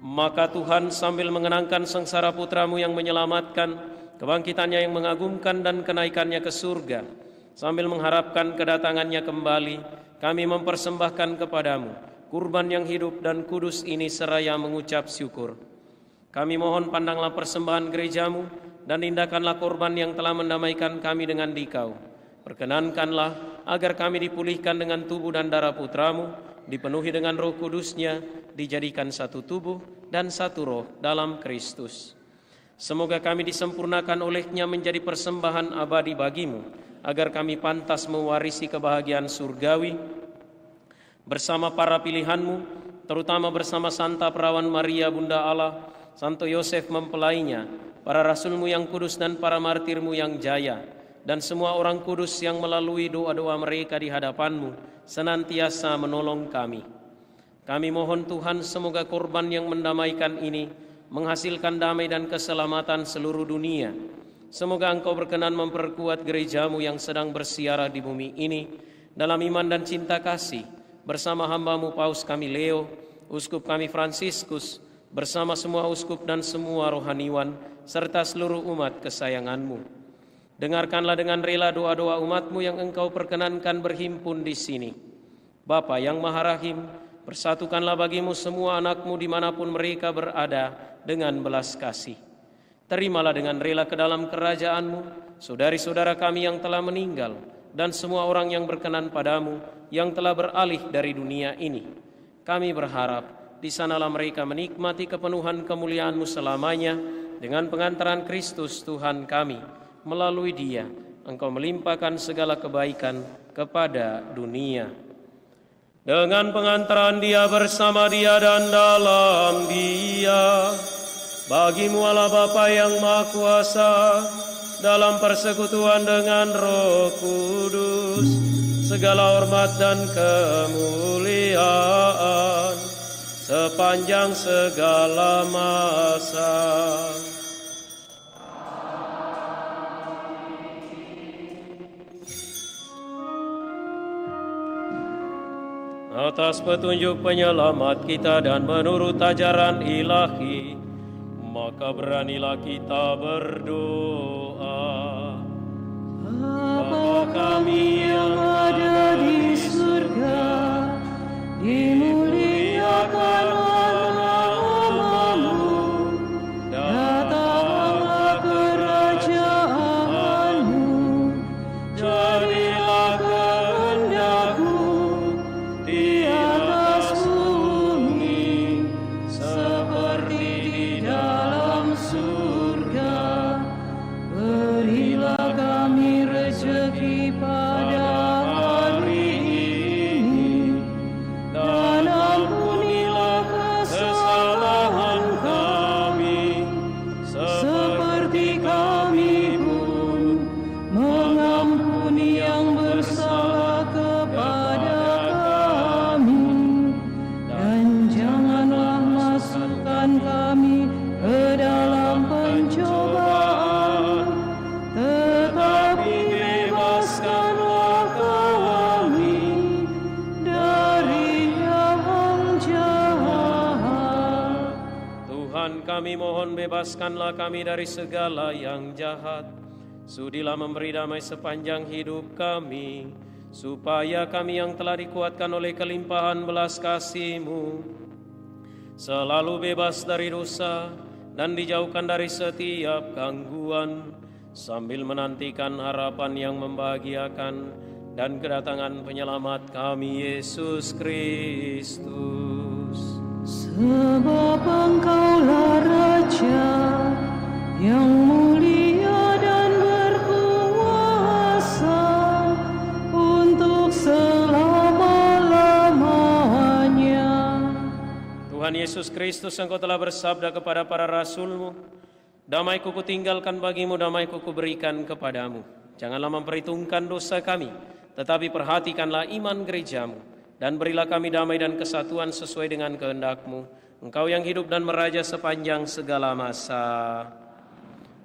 Maka Tuhan sambil mengenangkan sengsara putra-Mu yang menyelamatkan, kebangkitannya yang mengagumkan dan kenaikannya ke surga, sambil mengharapkan kedatangannya kembali, kami mempersembahkan kepadamu kurban yang hidup dan kudus ini seraya mengucap syukur. Kami mohon pandanglah persembahan gereja-Mu dan indahkanlah korban yang telah mendamaikan kami dengan Dikau. Perkenankanlah agar kami dipulihkan dengan tubuh dan darah putra-Mu, dipenuhi dengan Roh Kudus-Nya, dijadikan satu tubuh dan satu roh dalam Kristus. Semoga kami disempurnakan oleh-Nya menjadi persembahan abadi bagi-Mu, agar kami pantas mewarisi kebahagiaan surgawi bersama para pilihan-Mu, terutama bersama Santa Perawan Maria Bunda Allah, Santo Yosef mempelainya, para rasul-Mu yang kudus dan para martir-Mu yang jaya, dan semua orang kudus yang melalui doa-doa mereka di hadapan-Mu senantiasa menolong kami. Kami mohon Tuhan, semoga korban yang mendamaikan ini menghasilkan damai dan keselamatan seluruh dunia. Semoga Engkau berkenan memperkuat gereja-Mu yang sedang bersiarah di bumi ini dalam iman dan cinta kasih, bersama hamba-Mu Paus kami Leo, Uskup kami Fransiskus, bersama semua uskup dan semua rohaniwan, serta seluruh umat kesayangan-Mu. Dengarkanlah dengan rela doa-doa umat-Mu yang Engkau perkenankan berhimpun di sini. Bapa yang Maha Rahim, persatukanlah bagi-Mu semua anak-Mu dimanapun mereka berada dengan belas kasih. Terimalah dengan rela ke dalam kerajaan-Mu saudari-saudara kami yang telah meninggal dan semua orang yang berkenan pada-Mu yang telah beralih dari dunia ini. Kami berharap di sanalah mereka menikmati kepenuhan kemuliaan-Mu selamanya dengan pengantaran Kristus Tuhan kami. Melalui Dia Engkau melimpahkan segala kebaikan kepada dunia. Dengan pengantaran Dia, bersama Dia dan dalam Dia, bagi-Mu Allah Bapa yang Maha Kuasa, dalam persekutuan dengan Roh Kudus, segala hormat dan kemuliaan sepanjang segala masa. Atas petunjuk penyelamat kita dan menurut ajaran ilahi, maka beranilah kita berdoa. Bapa kami yang kami mohon bebaskanlah kami dari segala yang jahat. Sudilah memberi damai sepanjang hidup kami, supaya kami yang telah dikuatkan oleh kelimpahan belas kasih-Mu selalu bebas dari dosa dan dijauhkan dari setiap gangguan, sambil menantikan harapan yang membahagiakan dan kedatangan penyelamat kami, Yesus Kristus. Sebab Engkaulah Raja yang mulia dan berkuasa untuk selama-lamanya. Tuhan Yesus Kristus, Engkau telah bersabda kepada para rasul-Mu, damai-Ku kutinggalkan bagimu, damai-Ku kuberikan kepadamu. Janganlah memperhitungkan dosa kami, tetapi perhatikanlah iman gereja-Mu, dan berilah kami damai dan kesatuan sesuai dengan kehendak-Mu. Engkau yang hidup dan meraja sepanjang segala masa.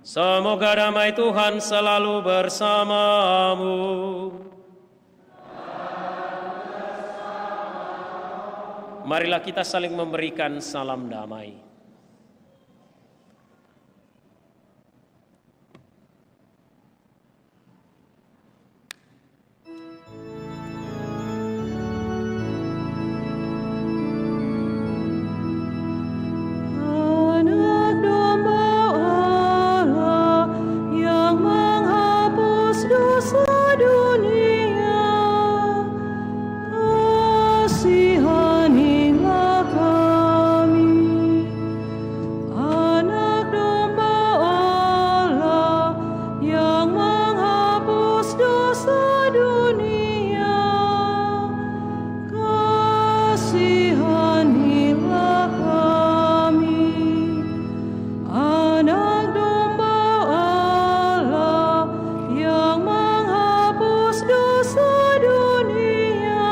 Semoga damai Tuhan selalu bersamamu. Marilah kita saling memberikan salam damai. Anak domba Allah yang menghapus dosa dunia, kasihanilah kami. Anak domba Allah yang menghapus dosa dunia, kasihanilah kami. Anak domba Allah yang menghapus dosa dunia,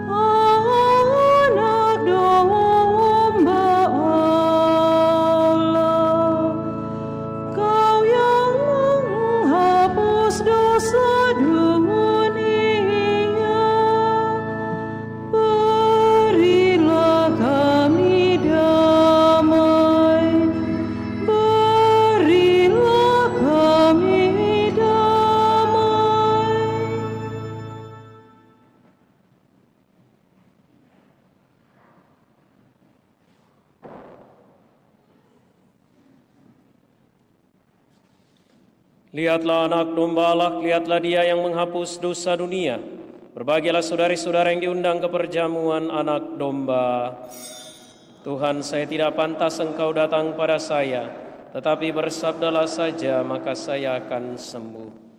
anak domba Allah, Kau yang menghapus dosa dunia, berilah kami damai, berilah kami damai. Lihatlah anak domba Allah, lihatlah Dia yang menghapus dosa dunia. Berbahagialah saudari-saudara yang diundang ke perjamuan anak domba. Tuhan, saya tidak pantas Engkau datang pada saya, tetapi bersabdalah saja, maka saya akan sembuh.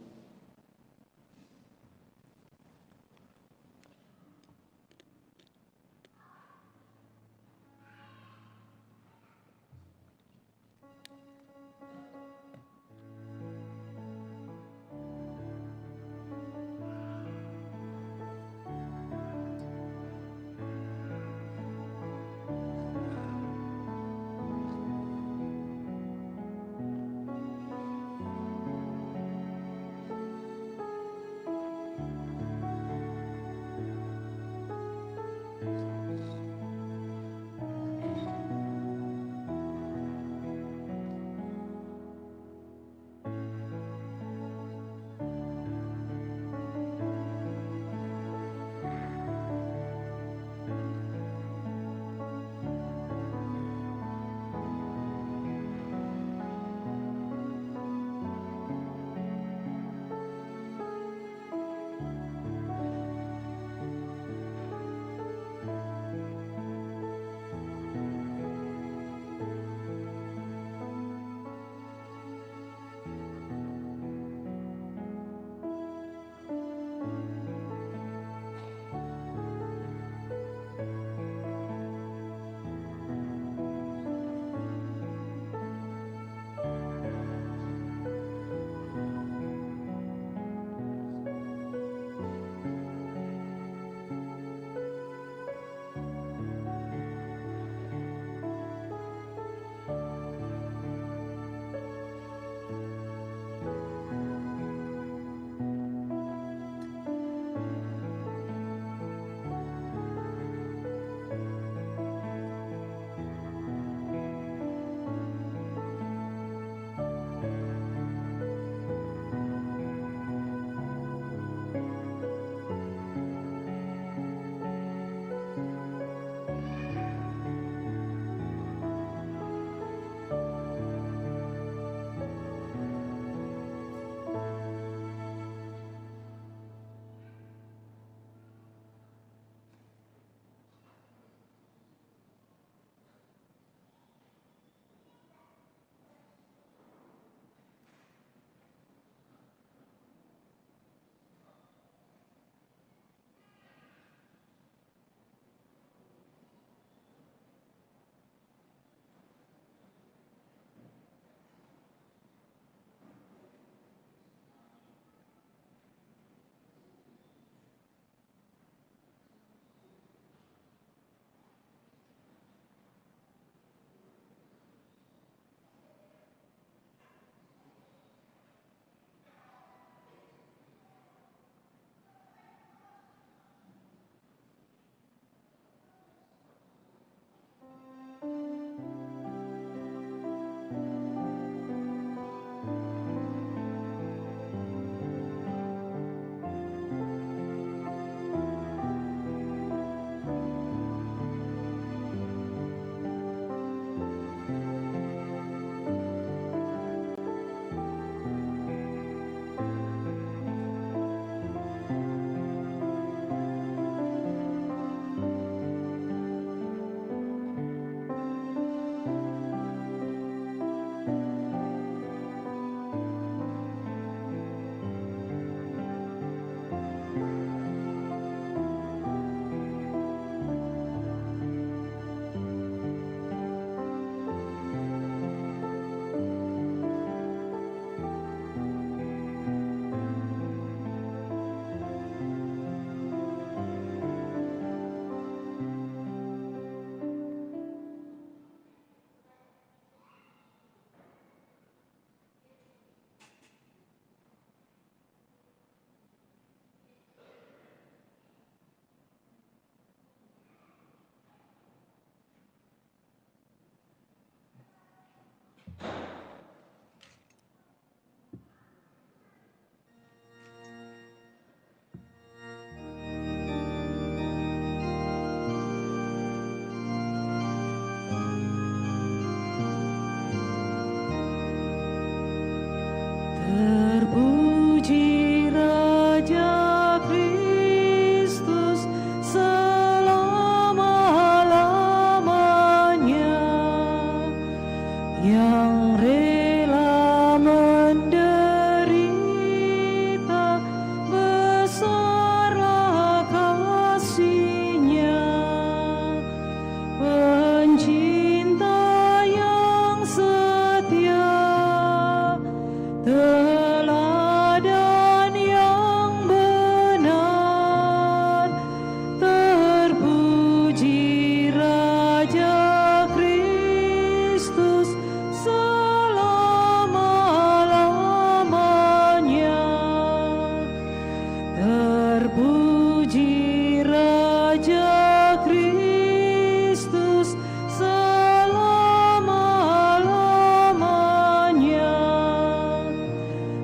terpuji Raja Kristus selama-lamanya.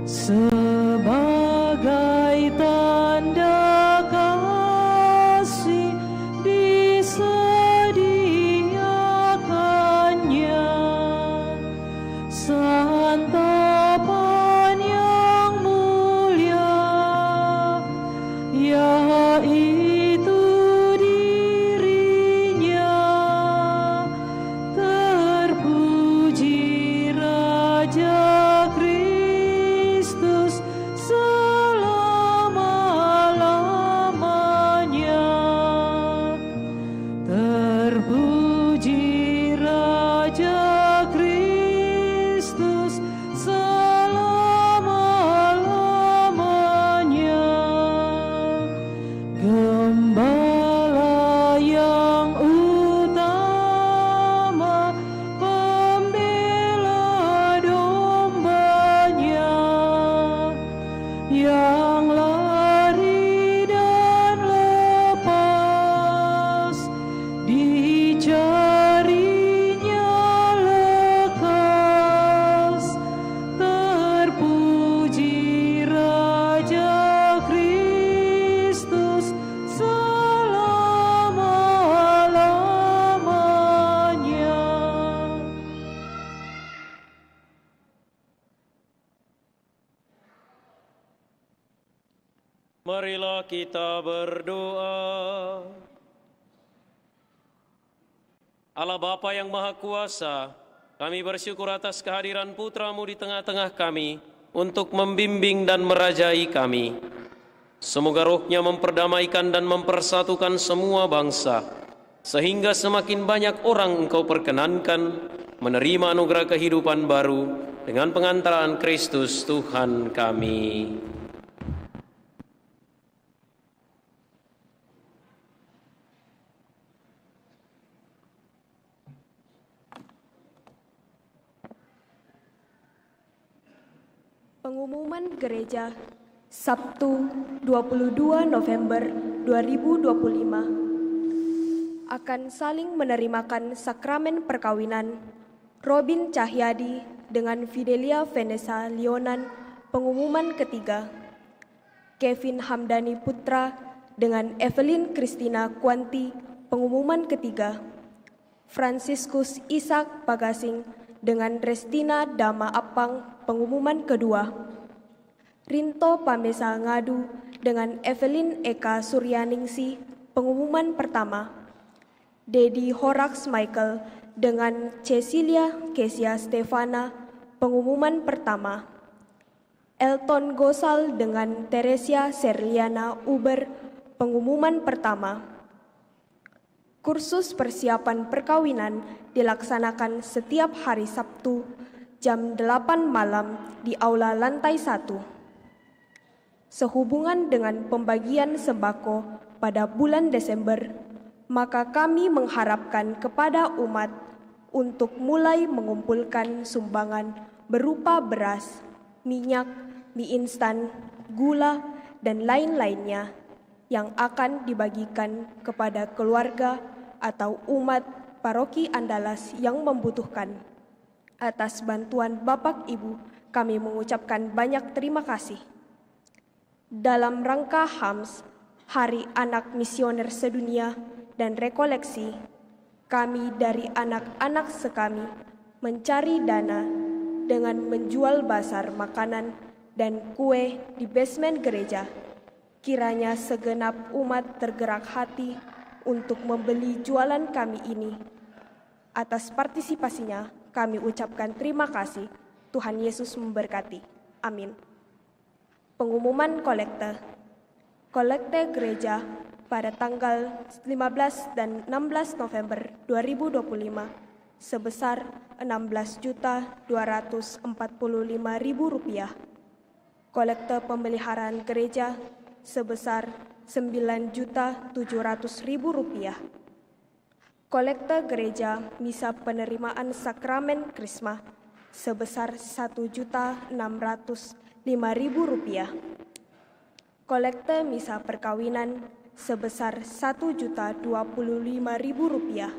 Sebagai tanda kasih disediakannya santapan yang mulia, yaitu dirinya. Terpuji Raja Kristus selama-lamanya. Terpuji Raja Kristus selama-lamanya. Gembala yang utama, pembela dombanya, yang lari dan lepas, dicarinya lekas. Terpuji Raja Kristus selama-lamanya. Marilah kita berdoa. Allah Bapa yang Maha Kuasa, kami bersyukur atas kehadiran Putra-Mu di tengah-tengah kami untuk membimbing dan merajai kami. Semoga rohnya memperdamaikan dan mempersatukan semua bangsa, sehingga semakin banyak orang Engkau perkenankan menerima anugerah kehidupan baru dengan pengantaran Kristus Tuhan kami. Pengumuman Gereja Sabtu 22 November 2025 akan saling menerimakan sakramen perkawinan Robin Cahyadi dengan Fidelia Vanessa Leonan, pengumuman ketiga. Kevin Hamdani Putra dengan Evelyn Christina Kwanti, pengumuman ketiga. Franciscus Ishak Pagasing dengan Restina Dama Apang, pengumuman kedua. Rinto Pamesa Ngadu dengan Evelyn Eka Suryaningsi, pengumuman pertama. Dedi Horax Michael dengan Cecilia Kesia Stefana, pengumuman pertama. Elton Gosal dengan Teresia Serliana Uber, pengumuman pertama. Kursus persiapan perkawinan dilaksanakan setiap hari Sabtu jam 8 malam di Aula Lantai 1. Sehubungan dengan pembagian sembako pada bulan Desember, maka kami mengharapkan kepada umat untuk mulai mengumpulkan sumbangan berupa beras, minyak, mie instan, gula, dan lain-lainnya yang akan dibagikan kepada keluarga atau umat paroki Andalas yang membutuhkan. Atas bantuan Bapak Ibu, kami mengucapkan banyak terima kasih. Dalam rangka HAMS, Hari Anak Misioner Sedunia dan Rekoleksi, kami dari anak-anak sekami mencari dana dengan menjual basar makanan dan kue di basement gereja. Kiranya segenap umat tergerak hati untuk membeli jualan kami ini. Atas partisipasinya, kami ucapkan terima kasih. Tuhan Yesus memberkati. Amin. Pengumuman kolekte. Kolekte gereja pada tanggal 15 dan 16 November 2025 sebesar Rp16.245.000. Kolekte pemeliharaan gereja sebesar Rp9.700.000. Kolekte gereja misa penerimaan sakramen Krisma sebesar Rp1.605.000. Kolekte misa perkawinan sebesar Rp1.025.000.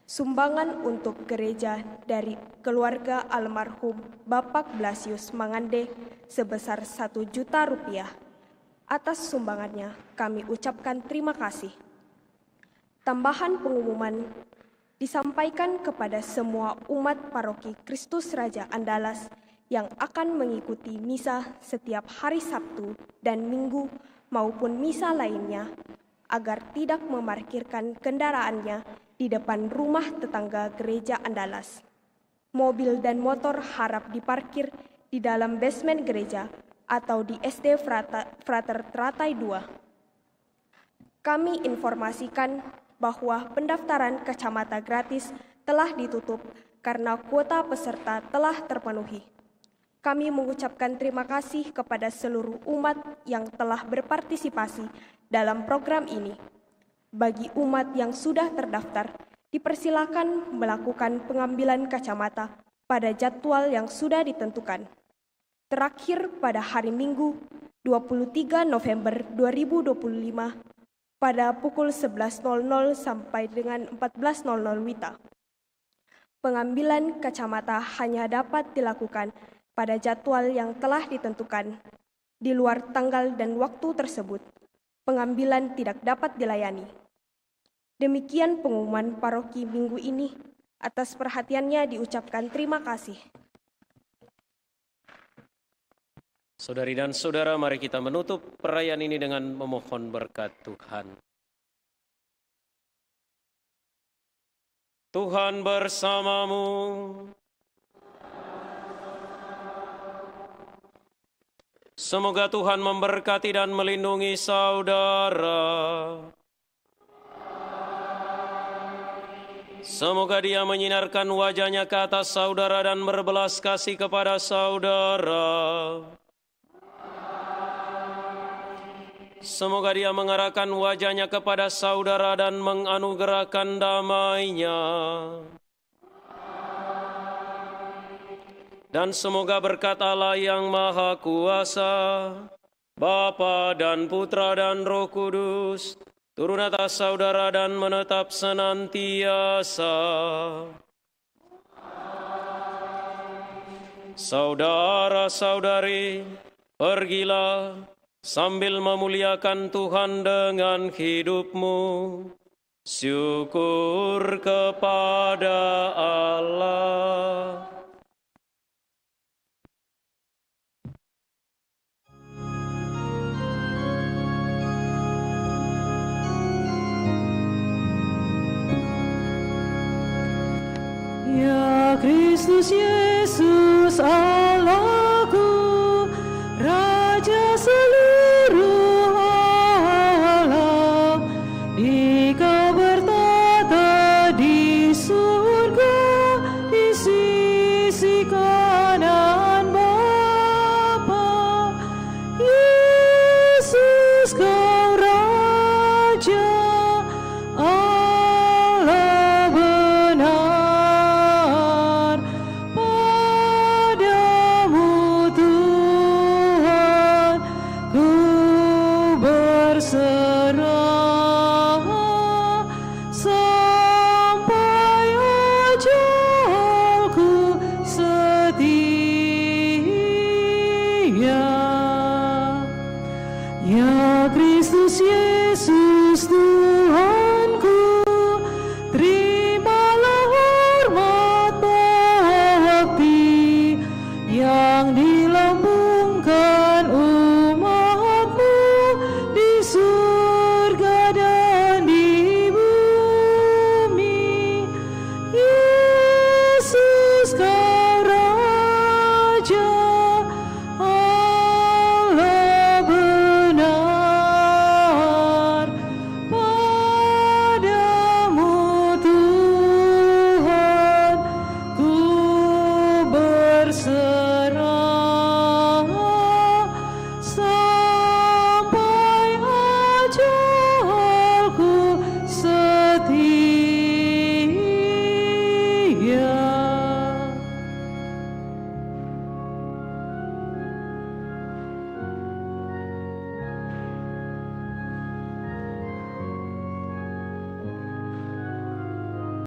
Sumbangan untuk gereja dari keluarga almarhum Bapak Blasius Mangande sebesar Rp1 juta. Atas sumbangannya kami ucapkan terima kasih. Tambahan pengumuman disampaikan kepada semua umat paroki Kristus Raja Andalas yang akan mengikuti misa setiap hari Sabtu dan Minggu maupun misa lainnya agar tidak memarkirkan kendaraannya di depan rumah tetangga gereja Andalas. Mobil dan motor harap diparkir di dalam basement gereja atau di SD Frater Teratai 2. Kami informasikan bahwa pendaftaran kacamata gratis telah ditutup karena kuota peserta telah terpenuhi. Kami mengucapkan terima kasih kepada seluruh umat yang telah berpartisipasi dalam program ini. Bagi umat yang sudah terdaftar, dipersilakan melakukan pengambilan kacamata pada jadwal yang sudah ditentukan. Terakhir pada hari Minggu, 23 November 2025, pada pukul 11.00 sampai dengan 14.00 WITA. Pengambilan kacamata hanya dapat dilakukan pada jadwal yang telah ditentukan. Di luar tanggal dan waktu tersebut, pengambilan tidak dapat dilayani. Demikian pengumuman paroki minggu ini. Atas perhatiannya diucapkan terima kasih. Saudari dan saudara, mari kita menutup perayaan ini dengan memohon berkat Tuhan. Tuhan bersamamu. Semoga Tuhan memberkati dan melindungi saudara. Semoga Dia menyinarkan wajah-Nya ke atas saudara dan berbelas kasih kepada saudara. Semoga Dia mengarahkan wajah-Nya kepada saudara dan menganugerahkan damai-Nya. Dan semoga berkat Allah yang Maha Kuasa, Bapa dan Putra dan Roh Kudus, turun atas saudara dan menetap senantiasa. Saudara-saudari, pergilah sambil memuliakan Tuhan dengan hidupmu. Syukur kepada Allah. Ya Kristus Yesus Allahku, Raja seluruh alam, Engkau bertata di surga di sisi kanan Bapa. Yesus kau Raja Allah benar, padamu Tuhan ku berserah sampai ajalku setia. Ya Kristus Yesus Tuhan